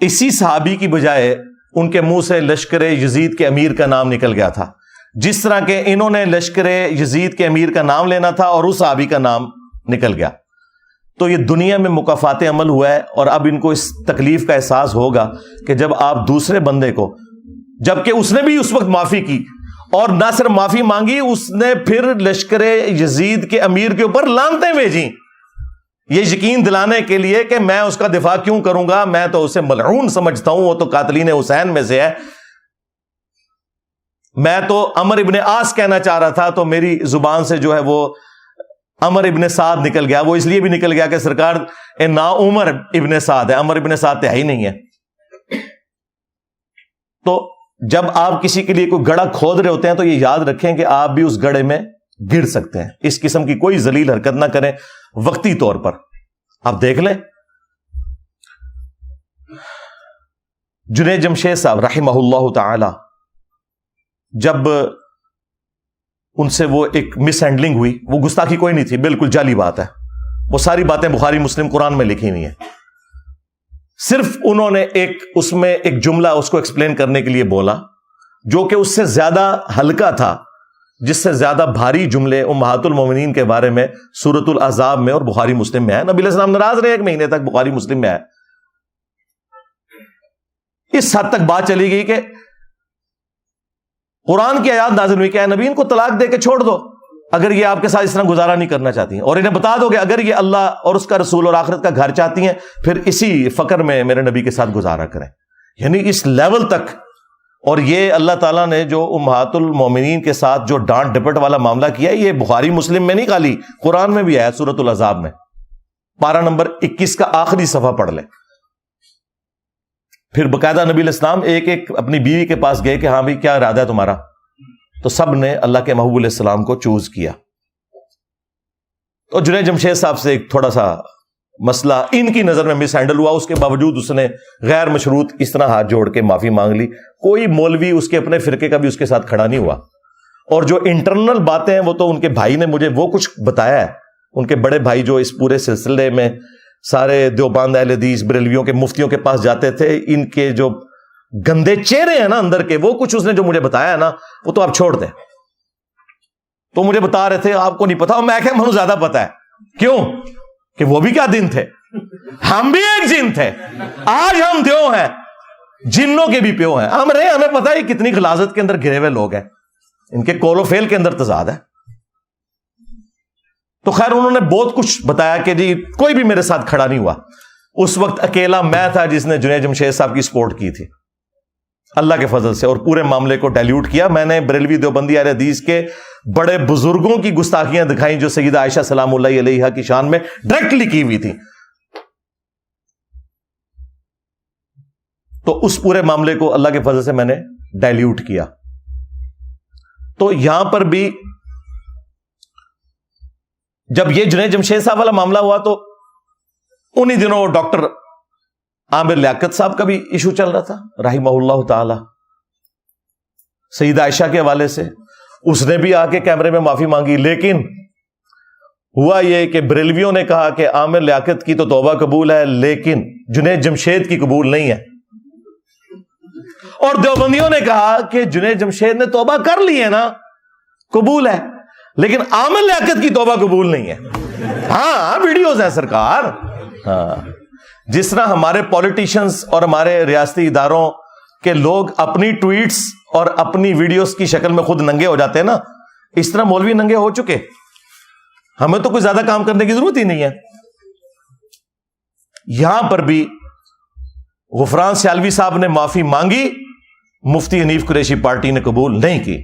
اسی صحابی کی بجائے ان کے منہ سے لشکر یزید کے امیر کا نام نکل گیا تھا، جس طرح کہ انہوں نے لشکر یزید کے امیر کا نام لینا تھا اور اس صحابی کا نام نکل گیا۔ تو یہ دنیا میں مکافات عمل ہوا ہے، اور اب ان کو اس تکلیف کا احساس ہوگا کہ جب آپ دوسرے بندے کو، جبکہ اس نے بھی اس وقت معافی کی، اور نہ صرف معافی مانگی، اس نے پھر لشکر یزید کے امیر کے اوپر لعنتیں بھیجیں، یہ یقین دلانے کے لیے کہ میں اس کا دفاع کیوں کروں گا، میں تو اسے ملعون سمجھتا ہوں، وہ تو قاتلین حسین میں سے ہے، میں تو عمر ابن عاص کہنا چاہ رہا تھا تو میری زبان سے جو ہے وہ عمر ابن سعد نکل گیا، وہ اس لیے بھی نکل گیا کہ سرکار نا عمر ابن سعد ہے، عمر ابن سعد تو ہے ہی نہیں ہے۔ تو جب آپ کسی کے لیے کوئی گڑھا کھود رہے ہوتے ہیں تو یہ یاد رکھیں کہ آپ بھی اس گڑھے میں گر سکتے ہیں، اس قسم کی کوئی ذلیل حرکت نہ کریں وقتی طور پر۔ آپ دیکھ لیں جنید جمشید صاحب رحمہ اللہ تعالی، جب ان سے وہ ایک مس ہینڈلنگ ہوئی، وہ گستاخی کوئی نہیں تھی، بالکل جعلی بات ہے، وہ ساری باتیں بخاری مسلم قرآن میں لکھی ہوئی ہیں، صرف انہوں نے اس میں ایک جملہ اس کو ایکسپلین کرنے کے لیے بولا جو کہ اس سے زیادہ ہلکا تھا، جس سے زیادہ بھاری جملے امہات المومنین کے بارے میں سورۃ الاحزاب میں اور بخاری مسلم میں ہے۔ نبی علیہ السلام ناراض رہے 1 مہینے تک، بخاری مسلم میں ہے۔ اس حد تک بات چلی گئی کہ قرآن کی آیات نازل ہوئی کہ اے نبی ان کو طلاق دے کے چھوڑ دو اگر یہ آپ کے ساتھ اس طرح گزارا نہیں کرنا چاہتی ہیں، اور انہیں بتا دو کہ اگر یہ اللہ اور اس کا رسول اور آخرت کا گھر چاہتی ہیں پھر اسی فقر میں میرے نبی کے ساتھ گزارا کریں۔ یعنی اس لیول تک، اور یہ اللہ تعالیٰ نے جو امہات المومنین کے ساتھ جو ڈانٹ ڈپٹ والا معاملہ کیا ہے، یہ بخاری مسلم میں نہیں خالی قرآن میں بھی ہے، سورۃ الاحزاب میں پارہ نمبر 21 کا آخری صفحہ پڑھ لیں۔ پھر باقاعدہ نبی علیہ السلام ایک اپنی بیوی کے پاس گئے کہ ہاں بھائی کیا ارادہ ہے تمہارا، تو سب نے اللہ کے محبوب علیہ السلام کو چوز کیا۔ تو جنید جمشید صاحب سے ایک تھوڑا سا مسئلہ ان کی نظر میں مس ہینڈل ہوا، اس کے باوجود اس نے غیر مشروط اس طرح ہاتھ جوڑ کے معافی مانگ لی، کوئی مولوی اس کے اپنے فرقے کا بھی اس کے ساتھ کھڑا نہیں ہوا۔ اور جو انٹرنل باتیں ہیں وہ تو ان کے بھائی نے مجھے وہ کچھ بتایا ہے، ان کے بڑے بھائی جو اس پورے سلسلے میں سارے دیوبند اہل حدیث بریلویوں کے مفتیوں کے پاس جاتے تھے، ان کے جو گندے چہرے ہیں نا اندر کے، وہ کچھ اس نے جو مجھے بتایا ہے نا وہ تو آپ چھوڑ دیں۔ تو مجھے بتا رہے تھے آپ کو نہیں پتا، اور میں کہ مجھے زیادہ پتا ہے، کیوں کہ وہ بھی کیا دن تھے، ہم بھی ایک جن تھے، آج ہم دیو ہیں، جنوں کے بھی پیو ہیں، ہمیں پتا ہے کتنی غلاظت کے اندر گھرے ہوئے لوگ ہیں، ان کے کول و فیل کے اندر تضاد ہے۔ تو خیر انہوں نے بہت کچھ بتایا کہ جی کوئی بھی میرے ساتھ کھڑا نہیں ہوا، اس وقت اکیلا میں تھا جس نے جنید جمشید صاحب کی سپورٹ کی تھی اللہ کے فضل سے، اور پورے معاملے کو ڈائلیوٹ کیا۔ میں نے بریلوی دیوبندی اہل حدیث کے بڑے بزرگوں کی گستاخیاں دکھائیں جو سیدہ عائشہ سلام اللہ علیہا کی شان میں ڈائریکٹلی کی ہوئی تھی، تو اس پورے معاملے کو اللہ کے فضل سے میں نے ڈائلیوٹ کیا. تو یہاں پر بھی جب یہ جنید جمشید صاحب والا معاملہ ہوا تو انہی دنوں ڈاکٹر عامر لیاقت صاحب کا بھی ایشو چل رہا تھا رحمہ اللہ تعالی, سیدہ عائشہ کے حوالے سے. اس نے بھی آ کے کیمرے میں معافی مانگی, لیکن ہوا یہ کہ بریلویوں نے کہا کہ عامر لیاقت کی تو توبہ قبول ہے لیکن جنید جمشید کی قبول نہیں ہے, اور دیوبندیوں نے کہا کہ جنید جمشید نے توبہ کر لی ہے نا, قبول ہے, لیکن عامر لیاقت کی توبہ قبول نہیں ہے. ہاں ویڈیوز ہیں سرکار. ہاں جس طرح ہمارے پولیٹیشنز اور ہمارے ریاستی اداروں کے لوگ اپنی ٹویٹس اور اپنی ویڈیوز کی شکل میں خود ننگے ہو جاتے ہیں نا, اس طرح مولوی ننگے ہو چکے. ہمیں تو کوئی زیادہ کام کرنے کی ضرورت ہی نہیں ہے. یہاں پر بھی غفران سیالوی صاحب نے معافی مانگی, مفتی حنیف قریشی پارٹی نے قبول نہیں کی.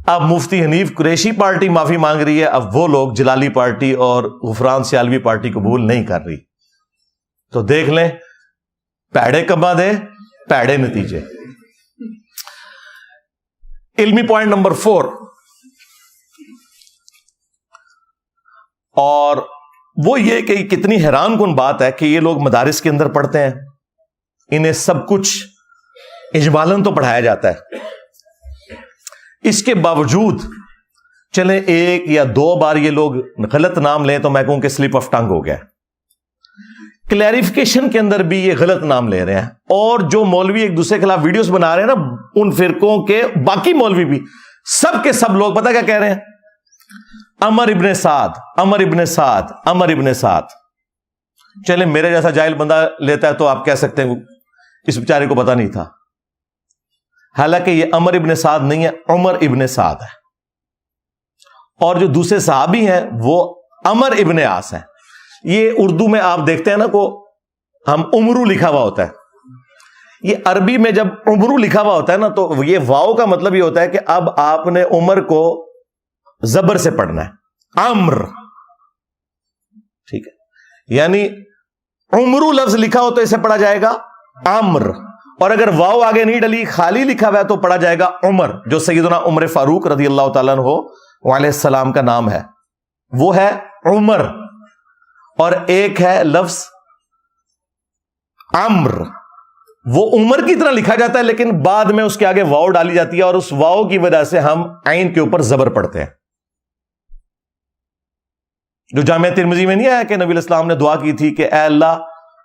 اب مفتی حنیف قریشی پارٹی معافی مانگ رہی ہے, اب وہ لوگ جلالی پارٹی اور غفران سیالوی پارٹی قبول نہیں کر رہی. تو دیکھ لیں, پیڑے کما دے پیڑے نتیجے. علمی پوائنٹ نمبر 4, اور وہ یہ کہ کتنی حیران کن بات ہے کہ یہ لوگ مدارس کے اندر پڑھتے ہیں, انہیں سب کچھ اجمالاً تو پڑھایا جاتا ہے, اس کے باوجود چلیں ایک یا دو بار یہ لوگ غلط نام لیں تو میں کہوں کہ سلپ آف ٹنگ ہو گیا. کلیریفیکیشن کے اندر بھی یہ غلط نام لے رہے ہیں, اور جو مولوی ایک دوسرے کے خلاف ویڈیوز بنا رہے ہیں نا, ان فرقوں کے باقی مولوی بھی سب کے سب لوگ پتہ کیا کہہ رہے ہیں, عمر ابن سعد, عمر ابن سعد, عمر ابن سعد. چلیں میرے جیسا جاہل بندہ لیتا ہے تو آپ کہہ سکتے ہیں اس بیچارے کو پتہ نہیں تھا, حالانکہ یہ عمر ابن سعد نہیں ہے, عمر ابن سعد ہے. اور جو دوسرے صحابی ہیں وہ عمر ابن عاص ہیں. یہ اردو میں آپ دیکھتے ہیں نا کو ہم عمرو لکھا ہوا ہوتا ہے, یہ عربی میں جب عمرو لکھا ہوا ہوتا ہے نا تو یہ واو کا مطلب یہ ہوتا ہے کہ اب آپ نے عمر کو زبر سے پڑھنا ہے, عمر, ٹھیک ہے, یعنی عمرو لفظ لکھا ہو تو اسے پڑھا جائے گا عمر, اور اگر واو آگے نہیں ڈلی خالی لکھا ہوا ہے تو پڑھا جائے گا عمر, جو سیدنا عمر فاروق رضی اللہ تعالیٰ عنہ علیہ السلام کا نام ہے, وہ ہے عمر. اور ایک ہے لفظ عمر, وہ عمر کی طرح لکھا جاتا ہے لیکن بعد میں اس کے آگے واو ڈالی جاتی ہے, اور اس واو کی وجہ سے ہم عین کے اوپر زبر پڑھتے ہیں. جو جامعہ ترمذی میں نہیں آیا کہ نبی علیہ السلام نے دعا کی تھی کہ اے اللہ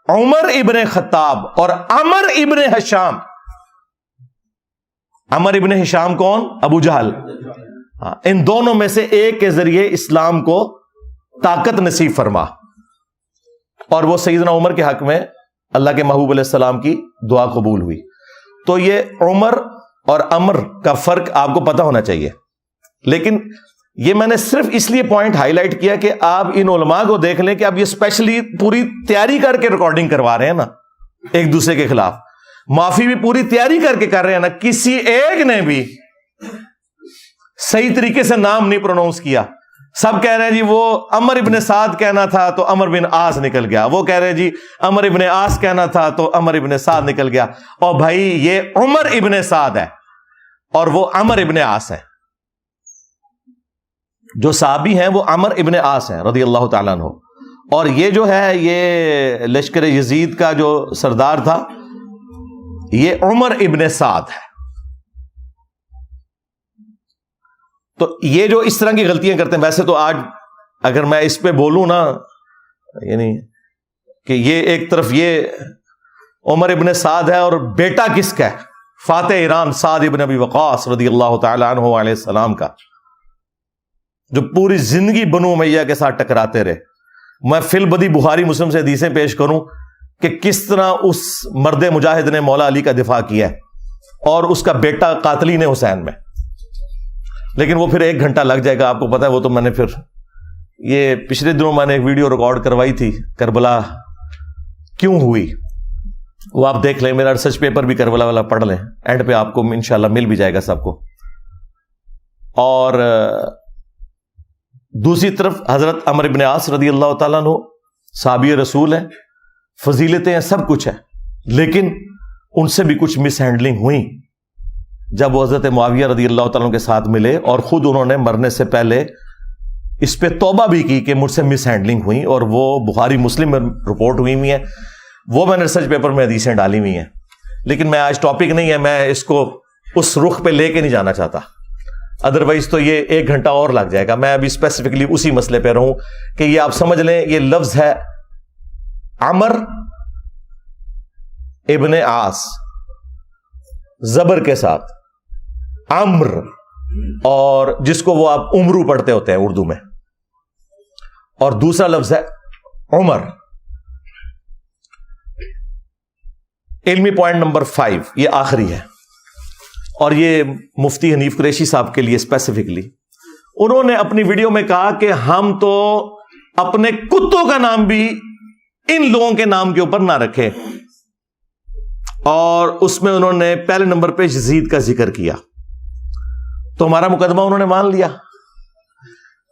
عمر ابن خطاب اور عمر ابن ہشام. عمر ابن ہشام کون؟ ابو جہل. ان دونوں میں سے ایک کے ذریعے اسلام کو طاقت نصیب فرما, اور وہ سیدنا عمر کے حق میں اللہ کے محبوب علیہ السلام کی دعا قبول ہوئی. تو یہ عمر اور عمر کا فرق آپ کو پتہ ہونا چاہیے. لیکن یہ میں نے صرف اس لیے پوائنٹ ہائی لائٹ کیا کہ آپ ان علماء کو دیکھ لیں کہ اب یہ اسپیشلی پوری تیاری کر کے ریکارڈنگ کروا رہے ہیں نا ایک دوسرے کے خلاف, معافی بھی پوری تیاری کر کے کر رہے ہیں نا, کسی ایک نے بھی صحیح طریقے سے نام نہیں پروناؤنس کیا. سب کہہ رہے ہیں جی وہ عمر ابن سعد کہنا تھا تو عمر بن عاص نکل گیا, وہ کہہ رہے ہیں جی عمر ابن عاص کہنا تھا تو عمر ابن سعد نکل گیا. اور بھائی یہ عمر ابن سعد ہے اور وہ عمر ابن عاص ہے, جو صحابی ہیں وہ عمر ابن عاص ہیں رضی اللہ تعالیٰ عنہ, اور یہ جو ہے یہ لشکر یزید کا جو سردار تھا یہ عمر ابن سعد ہے. تو یہ جو اس طرح کی غلطیاں کرتے ہیں, ویسے تو آج اگر میں اس پہ بولوں نا, یعنی کہ یہ ایک طرف یہ عمر ابن سعد ہے اور بیٹا کس کا ہے, فاتح ایران سعد ابن ابی وقاص رضی اللہ تعالیٰ عنہ علیہ السلام کا, جو پوری زندگی بنو امیہ کے ساتھ ٹکراتے رہے. میں فی البدی بخاری مسلم سے حدیثیں پیش کروں کہ کس طرح اس مرد مجاہد نے مولا علی کا دفاع کیا ہے, اور اس کا بیٹا قاتلین حسین میں. لیکن وہ پھر 1 گھنٹہ لگ جائے گا, آپ کو پتا ہے. وہ تو میں نے پھر یہ پچھلے دنوں میں نے ایک ویڈیو ریکارڈ کروائی تھی, کربلا کیوں ہوئی, وہ آپ دیکھ لیں, میرا ریسرچ پیپر بھی کربلا والا پڑھ لیں, اینڈ پہ آپ کو انشاءاللہ مل بھی جائے گا سب کو. اور دوسری طرف حضرت عمر ابن عاص رضی اللہ تعالیٰ عنہ صحابی رسول ہیں, فضیلتیں ہیں, سب کچھ ہے, لیکن ان سے بھی کچھ مس ہینڈلنگ ہوئی جب وہ حضرت معاویہ رضی اللہ تعالیٰ عنہ کے ساتھ ملے، اور خود انہوں نے مرنے سے پہلے اس پہ توبہ بھی کی کہ مجھ سے مس ہینڈلنگ ہوئی، اور وہ بخاری مسلم میں رپورٹ ہوئی ہوئی ہیں، وہ میں نے ریسرچ پیپر میں حدیثیں ڈالی ہوئی ہیں. لیکن میں آج ٹاپک نہیں ہے، میں اس کو اس رخ پہ لے کے نہیں جانا چاہتا، ادروائز تو یہ 1 گھنٹہ اور لگ جائے گا. میں ابھی اسپیسیفکلی اسی مسئلے پہ رہوں کہ یہ آپ سمجھ لیں، یہ لفظ ہے عمر ابن عاص، زبر کے ساتھ عمر، اور جس کو وہ آپ عمرو پڑھتے ہوتے ہیں اردو میں، اور دوسرا لفظ ہے عمر. علمی پوائنٹ نمبر 5 یہ آخری ہے، اور یہ مفتی حنیف قریشی صاحب کے لیے اسپیسیفکلی. انہوں نے اپنی ویڈیو میں کہا کہ ہم تو اپنے کتوں کا نام بھی ان لوگوں کے نام کے اوپر نہ رکھے، اور اس میں انہوں نے پہلے نمبر پہ یزید کا ذکر کیا. تو ہمارا مقدمہ انہوں نے مان لیا.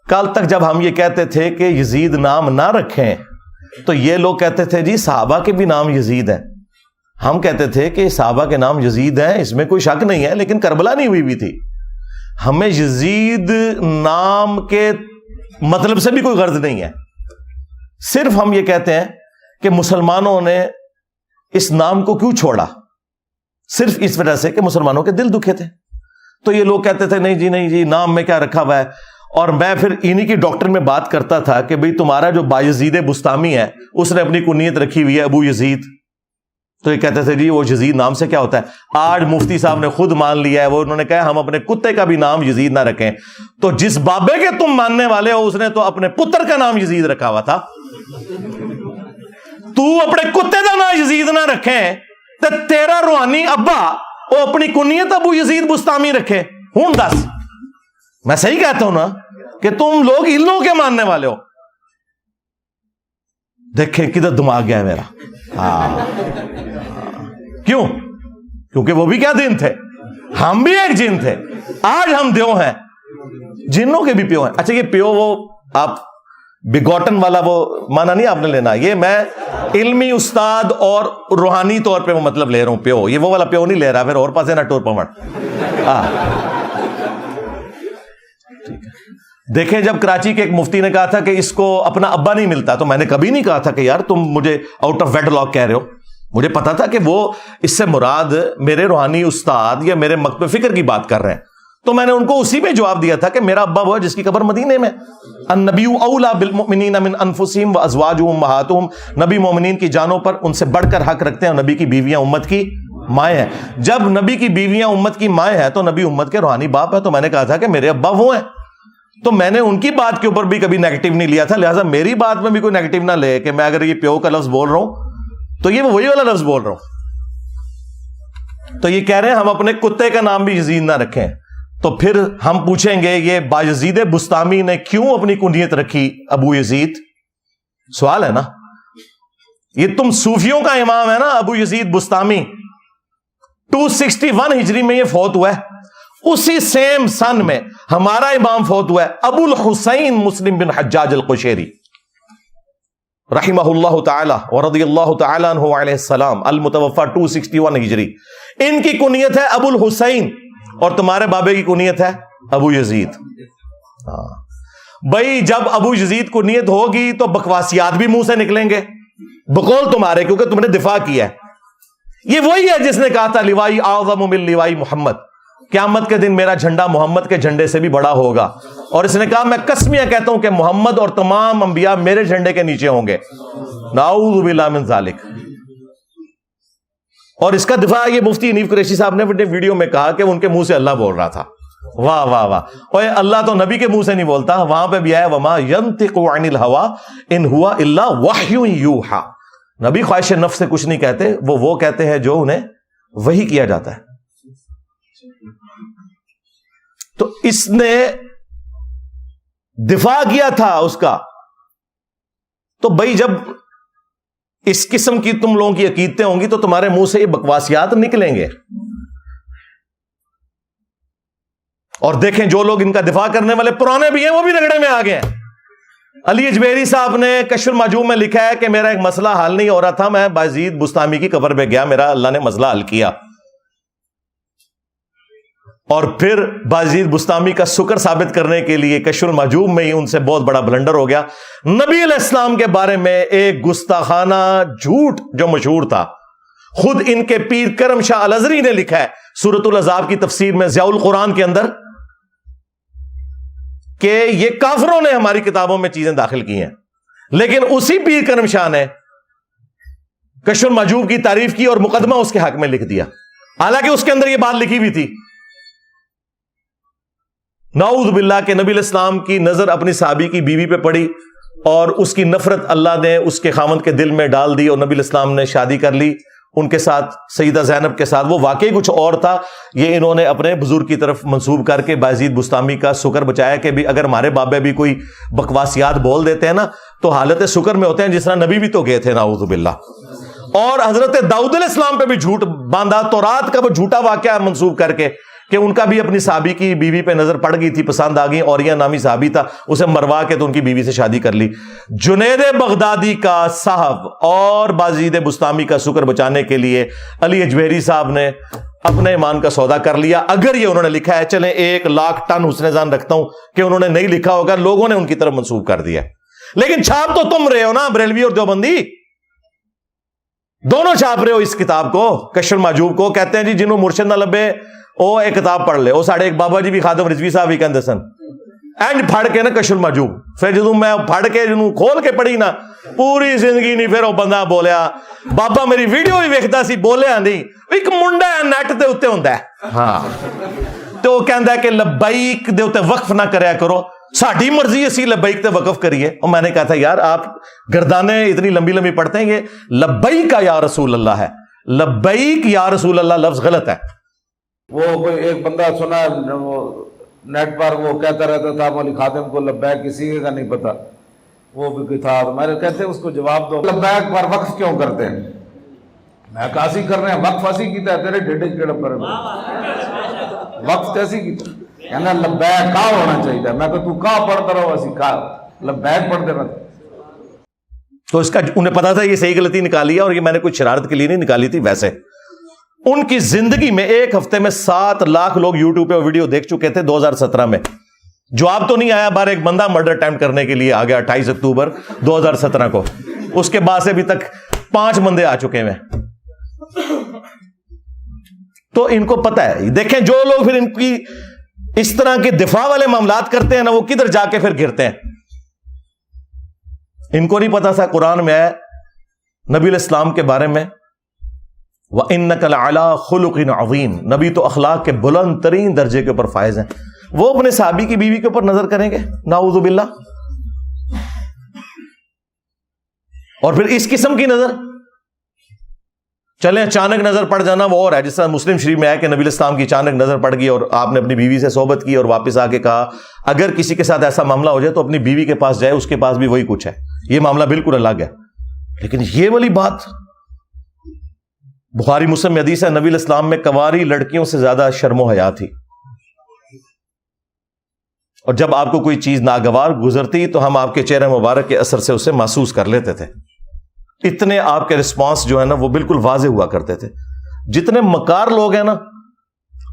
کل تک جب ہم یہ کہتے تھے کہ یزید نام نہ رکھیں تو یہ لوگ کہتے تھے جی صحابہ کے بھی نام یزید ہیں. ہم کہتے تھے کہ صحابہ کے نام یزید ہیں، اس میں کوئی شک نہیں ہے، لیکن کربلا نہیں ہوئی بھی تھی. ہمیں یزید نام کے مطلب سے بھی کوئی غرض نہیں ہے، صرف ہم یہ کہتے ہیں کہ مسلمانوں نے اس نام کو کیوں چھوڑا، صرف اس وجہ سے کہ مسلمانوں کے دل دکھے تھے. تو یہ لوگ کہتے تھے نہیں جی نام میں کیا رکھا ہوا ہے. اور میں پھر انہی کی ڈاکٹر میں بات کرتا تھا کہ بھئی تمہارا جو بایزید بستامی ہے اس نے اپنی کنیت رکھی ہوئی ہے ابو یزید. تو یہ کہتے تھے جی وہ یزید نام سے کیا ہوتا ہے. آج مفتی صاحب نے خود مان لیا ہے، وہ انہوں نے کہا ہم اپنے کتے کا بھی نام یزید نہ رکھیں. تو جس بابے کے تم ماننے والے ہو اس نے تو اپنے پتر کا نام یزید رکھا ہوا تھا. تو اپنے کتے کا نام یزید نہ رکھیں تو تیرا روحانی ابا وہ اپنی کنیت ابو یزید بستامی رکھے. ہوں دس میں صحیح کہتا ہوں نا کہ تم لوگ ان لوگوں کے ماننے والے ہو. دیکھیں کدھر دماغ گیا ہے میرا. کیوں؟ کیونکہ وہ بھی کیا دن تھے، ہم بھی ایک جن تھے. آج ہم دیو ہیں، جنوں کے بھی پیو ہیں. اچھا یہ پیو وہ آپ بگوٹن والا وہ مانا نہیں آپ نے لینا، یہ میں علمی استاد اور روحانی طور پہ وہ مطلب لے رہا ہوں. پیو یہ وہ والا پیو نہیں لے رہا، پھر اور پاسے نہ ٹور پمڑ. دیکھیں جب کراچی کے ایک مفتی نے کہا تھا کہ اس کو اپنا ابا نہیں ملتا، تو میں نے کبھی نہیں کہا تھا کہ یار تم مجھے آؤٹ آف ویڈ لاک کہہ رہے ہو. مجھے پتا تھا کہ وہ اس سے مراد میرے روحانی استاد یا میرے مکتب فکر کی بات کر رہے ہیں. تو میں نے ان کو اسی میں جواب دیا تھا کہ میرا ابا وہ ہے جس کی قبر مدینے میں. النبی اولا بالمؤمنین من انفسہم وازواجہم امہاتہم، نبی مومنین کی جانوں پر ان سے بڑھ کر حق رکھتے ہیں، اور نبی کی بیویاں امت کی مائیں ہیں. جب نبی کی بیویاں امت کی مائیں ہیں تو نبی امت کے روحانی باپ ہے. تو میں نے کہا تھا کہ میرے ابا وہ ہیں. تو میں نے ان کی بات کے اوپر بھی کبھی نیگیٹو نہیں لیا تھا، لہٰذا میری بات میں بھی کوئی نیگیٹو نہ لے کہ میں اگر یہ پیو کا لفظ بول رہا ہوں تو یہ وہی والا لفظ بول رہا ہوں. تو یہ کہہ رہے ہیں ہم اپنے کتے کا نام بھی یزید نہ رکھیں. تو پھر ہم پوچھیں گے یہ بایزید بستامی نے کیوں اپنی کنیت رکھی ابو یزید؟ سوال ہے نا. یہ تم صوفیوں کا امام ہے نا ابو یزید بستامی، 261 ہجری میں یہ فوت ہوا ہے. اسی سیم سن میں ہمارا امام فوت ہوا ہے ابو الحسین مسلم بن حجاج القشیری رحمہ اللہ تعالی ورضی اللہ تعالی عنہ علیہ السلام، المتوفى 261 ہجری. ان کی کنیت ہے ابو الحسین، اور تمہارے بابے کی کنیت ہے ابو یزید. بھائی جب ابو یزید کنیت ہوگی تو بکواسیات بھی منہ سے نکلیں گے بقول تمہارے، کیونکہ تم نے دفاع کیا ہے. یہ وہی ہے جس نے کہا تھا لیوائی اعظم من لیوائی محمد، قیامت کے دن میرا جھنڈا محمد کے جھنڈے سے بھی بڑا ہوگا. اور اس نے کہا میں قسمیہ کہتا ہوں کہ محمد اور تمام انبیاء میرے جھنڈے کے نیچے ہوں گے. نعوذ باللہ من ذالک. اور اس کا دفاع یہ مفتی حنیف قریشی صاحب نے اپنے ویڈیو میں کہا کہ ان کے منہ سے اللہ بول رہا تھا. واہ واہ واہ. اور اللہ تو نبی کے منہ سے نہیں بولتا، وہاں پہ بھی ہے وما ينطق عن الهوى ان هو الا وحی یوحى. نبی خواہش نفس سے کچھ نہیں کہتے، وہ کہتے ہیں جو انہیں وحی کیا جاتا ہے. تو اس نے دفاع کیا تھا اس کا. تو بھائی جب اس قسم کی تم لوگوں کی عقیدتیں ہوں گی تو تمہارے منہ سے یہ بکواسیات نکلیں گے. اور دیکھیں جو لوگ ان کا دفاع کرنے والے پرانے بھی ہیں وہ بھی رگڑے میں آ گئے ہیں. علی اجمیری صاحب نے کشف المحجوب میں لکھا ہے کہ میرا ایک مسئلہ حل نہیں ہو رہا تھا، میں بازید بستامی کی قبر پہ گیا، میرا اللہ نے مسئلہ حل کیا، اور پھر بازید بستامی کا سکر ثابت کرنے کے لیے کشف المحجوب میں ہی ان سے بہت بڑا بلنڈر ہو گیا۔ نبی علیہ السلام کے بارے میں ایک گستاخانہ جھوٹ جو مشہور تھا، خود ان کے پیر کرم شاہ الازری نے لکھا ہے سورۃ الاحزاب کی تفسیر میں ضیاء القرآن کے اندر کہ یہ کافروں نے ہماری کتابوں میں چیزیں داخل کی ہیں، لیکن اسی پیر کرم شاہ نے کشف المحجوب کی تعریف کی اور مقدمہ اس کے حق میں لکھ دیا، حالانکہ اس کے اندر یہ بات لکھی ہوئی تھی۔ نعوذ باللہ کہ نبی علیہ السلام کی نظر اپنی صحابی کی بیوی پہ پڑی اور اس کی نفرت اللہ نے اس کے خاوند کے دل میں ڈال دی، اور نبی علیہ السلام نے شادی کر لی ان کے ساتھ، سیدہ زینب کے ساتھ۔ وہ واقعی کچھ اور تھا، یہ انہوں نے اپنے بزرگ کی طرف منسوب کر کے بازید بستامی کا سکر بچایا کہ بھی اگر ہمارے بابے بھی کوئی بکواسیات بول دیتے ہیں نا تو حالت سکر میں ہوتے ہیں، جس طرح نبی بھی تو گئے تھے نعوذ باللہ۔ اور حضرت داؤد علیہ السلام پہ بھی جھوٹ باندھا، تورات کا وہ جھوٹا واقعہ منسوب کر کے کہ ان کا بھی اپنی صحابی کی بیوی پہ نظر پڑ گئی تھی، پسند آ گئی، اوریہ نامی صحابی تھا، اسے مروا کے تو ان کی بیوی سے شادی کر لی۔ جنید بغدادی کا صاحب اور بازید بستامی کا سکر بچانے کے لیے علی اجمیری صاحب نے اپنے ایمان کا سودا کر لیا۔ اگر یہ انہوں نے لکھا ہے، چلیں 1,00,000 ٹن حسن ظن رکھتا ہوں کہ انہوں نے نہیں لکھا ہوگا، لوگوں نے ان کی طرف منسوب کر دیا، لیکن چھاپ تو تم رہے ہو نا، بریلوی اور دیوبندی دونوں چھاپ رہے ہو اس کتاب کو، کشف المحجوب کو۔ کہتے ہیں جی جنہوں مرشد نہ لبے وہ ایک کتاب پڑھ لے، وہ ساڑھے ایک بابا جی بھی خادم رضوی صاحب بھی کہندے سن، اینڈ پھڑ کے نا کشف المحجوب، پھر جدوں میں پھڑ کے جنوں کھول کے پڑھی نا پوری زندگی نہیں، پھر وہ بندہ بولیا، بابا میری ویڈیو بھی ویکھدا سی، بولیا نہیں، ایک منڈا ہے نیٹ دے اوتے ہوندا ہے، ہاں تو وہ کہندا ہے کہ لبیک دے اوتے وقف نہ کریا کرو، ساڈی مرضی اسی لبیک تے وقف کریے۔ اور میں نے کہا تھا یار آپ گردانیں اتنی لمبی لمبی پڑھتے ہیں، یہ لبیک یا رسول اللہ ہے، لبیک یا رسول اللہ لفظ غلط ہے۔
وہ کوئی ایک بندہ سنا وہ نیٹ پر وہ کہتا رہتا تھا مولی خادم کو لبیک کسی کا نہیں پتا، وہ بھی تھا، ہمارے کہتے ہیں اس کو جواب دو، لبیک پر وقف کیوں کرتے ہیں؟ میں کاسی کر رہے ہیں، وقف ایسی کیتا ہے تیرے ڈیڈے کیڑا پر وقف کیسی کیتا ہے؟ کہنا لبیک کا ہونا چاہیے، میں کہ تو کا پڑھتا رہو اسی کا لبیک پڑھتے رہتا۔
تو اس کا انہیں پتا تھا یہ صحیح غلطی نکالی ہے، اور یہ میں نے کوئی شرارت کے لیے نہیں نکالی تھی، ویسے ان کی زندگی میں ایک ہفتے میں 7 لاکھ لوگ یوٹیوب پہ ویڈیو دیکھ چکے تھے 2017 میں۔ جواب تو نہیں آیا، بار ایک بندہ مرڈر اٹیمپٹ کرنے کے لیے آ گیا 28 اکتوبر 2017 کو، اس کے بعد سے ابھی تک 5 بندے آ چکے ہیں۔ تو ان کو پتہ ہے، دیکھیں جو لوگ پھر ان کی اس طرح کے دفاع والے معاملات کرتے ہیں نا، وہ کدھر جا کے پھر گرتے ہیں۔ ان کو نہیں پتا تھا قرآن میں ہے نبی علیہ السلام کے بارے میں وَإِنَّكَ لَعَلَىٰ خُلُقٍ عَظِيمٍ، نبی تو اخلاق کے بلند ترین درجے کے اوپر فائز ہیں۔ وہ اپنے صحابی کی بیوی کے اوپر نظر کریں گے نعوذ باللہ، اور پھر اس قسم کی نظر چلیں اچانک نظر پڑ جانا وہ اور ہے، جس طرح مسلم شریف میں ہے کہ نبی علیہ السلام کی اچانک نظر پڑ گئی اور آپ نے اپنی بیوی سے صحبت کی اور واپس آ کے کہا اگر کسی کے ساتھ ایسا معاملہ ہو جائے تو اپنی بیوی کے پاس جائے، اس کے پاس بھی وہی کچھ ہے، یہ معاملہ بالکل الگ ہے۔ لیکن یہ والی بات بخاری مسلم میں حدیث ہے، نبی علیہ السلام میں کنواری لڑکیوں سے زیادہ شرم و حیا تھی، اور جب آپ کو کوئی چیز ناگوار گزرتی تو ہم آپ کے چہرے مبارک کے اثر سے اسے محسوس کر لیتے تھے، اتنے آپ کے رسپانس جو ہے نا وہ بالکل واضح ہوا کرتے تھے۔ جتنے مکار لوگ ہیں نا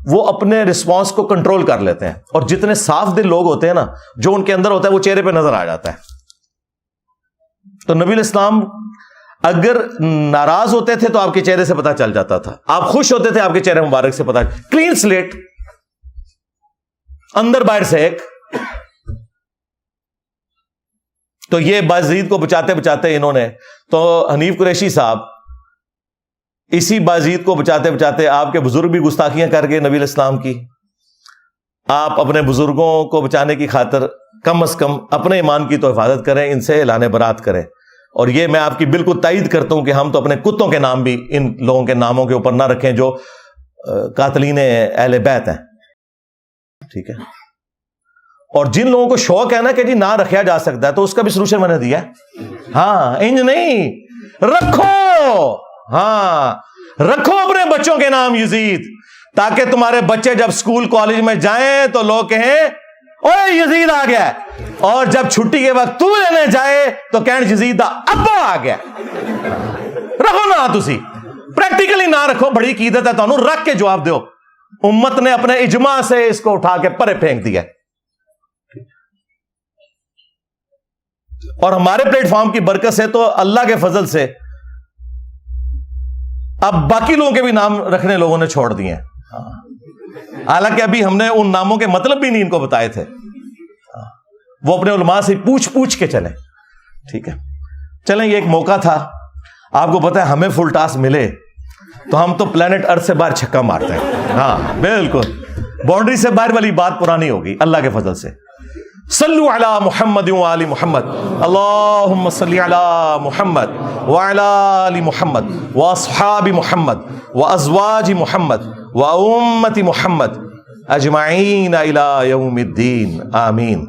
وہ اپنے رسپانس کو کنٹرول کر لیتے ہیں، اور جتنے صاف دل لوگ ہوتے ہیں نا جو ان کے اندر ہوتا ہے وہ چہرے پہ نظر آ جاتا ہے۔ تو نبی علیہ السلام اگر ناراض ہوتے تھے تو آپ کے چہرے سے پتہ چل جاتا تھا، آپ خوش ہوتے تھے آپ کے چہرے مبارک سے پتہ، کلین سلیٹ، اندر باہر سے ایک۔ تو یہ بازید کو بچاتے بچاتے انہوں نے، تو حنیف قریشی صاحب اسی بازید کو بچاتے بچاتے آپ کے بزرگ بھی گستاخیاں کر گئے نبی علیہ السلام کی۔ آپ اپنے بزرگوں کو بچانے کی خاطر کم از کم اپنے ایمان کی تو حفاظت کریں، ان سے اعلان برات کریں۔ اور یہ میں آپ کی بالکل تائید کرتا ہوں کہ ہم تو اپنے کتوں کے نام بھی ان لوگوں کے ناموں کے اوپر نہ رکھیں جو قاتلین اہل بیت ہیں، ٹھیک ہے۔ اور جن لوگوں کو شوق ہے نا کہ جی نہ رکھا جا سکتا ہے تو اس کا بھی سلوشن میں نے دیا ہے، ہاں انج نہیں رکھو، ہاں رکھو اپنے بچوں کے نام یزید، تاکہ تمہارے بچے جب اسکول کالج میں جائیں تو لوگ کہیں اوے یزید آ گیا, اور جب چھٹی کے وقت تو لینے جائے تو کہن یزید دا ابا آ گیا. رکھو نہ تسی پریکٹیکلی نہ رکھو, بڑی عقیدت ہے تانوں, رکھ کے جواب دیو. امت نے اپنے اجماع سے اس کو اٹھا کے پرے پھینک دیا. اور ہمارے پلیٹ فارم کی برکت سے تو اللہ کے فضل سے اب باقی لوگوں کے بھی نام رکھنے لوگوں نے چھوڑ دیے ہیں, حالانکہ ابھی ہم نے ان ناموں کے مطلب بھی نہیں ان کو بتائے تھے. وہ اپنے علماء سے پوچھ کے چلیں. ٹھیک ہے, چلیں, یہ ایک موقع تھا. آپ کو پتا ہے ہمیں فل ٹاس ملے تو ہم تو پلانٹ ارتھ سے باہر چھکا مارتے ہیں. ہاں بالکل, باؤنڈری سے باہر والی بات پرانی ہوگی اللہ کے فضل سے. صلو علی محمد وآل محمد, اللہم صلی علی محمد وعلی آل محمد واصحاب محمد وازواج محمد وامت محمد اجمعین الی یوم الدین, آمین.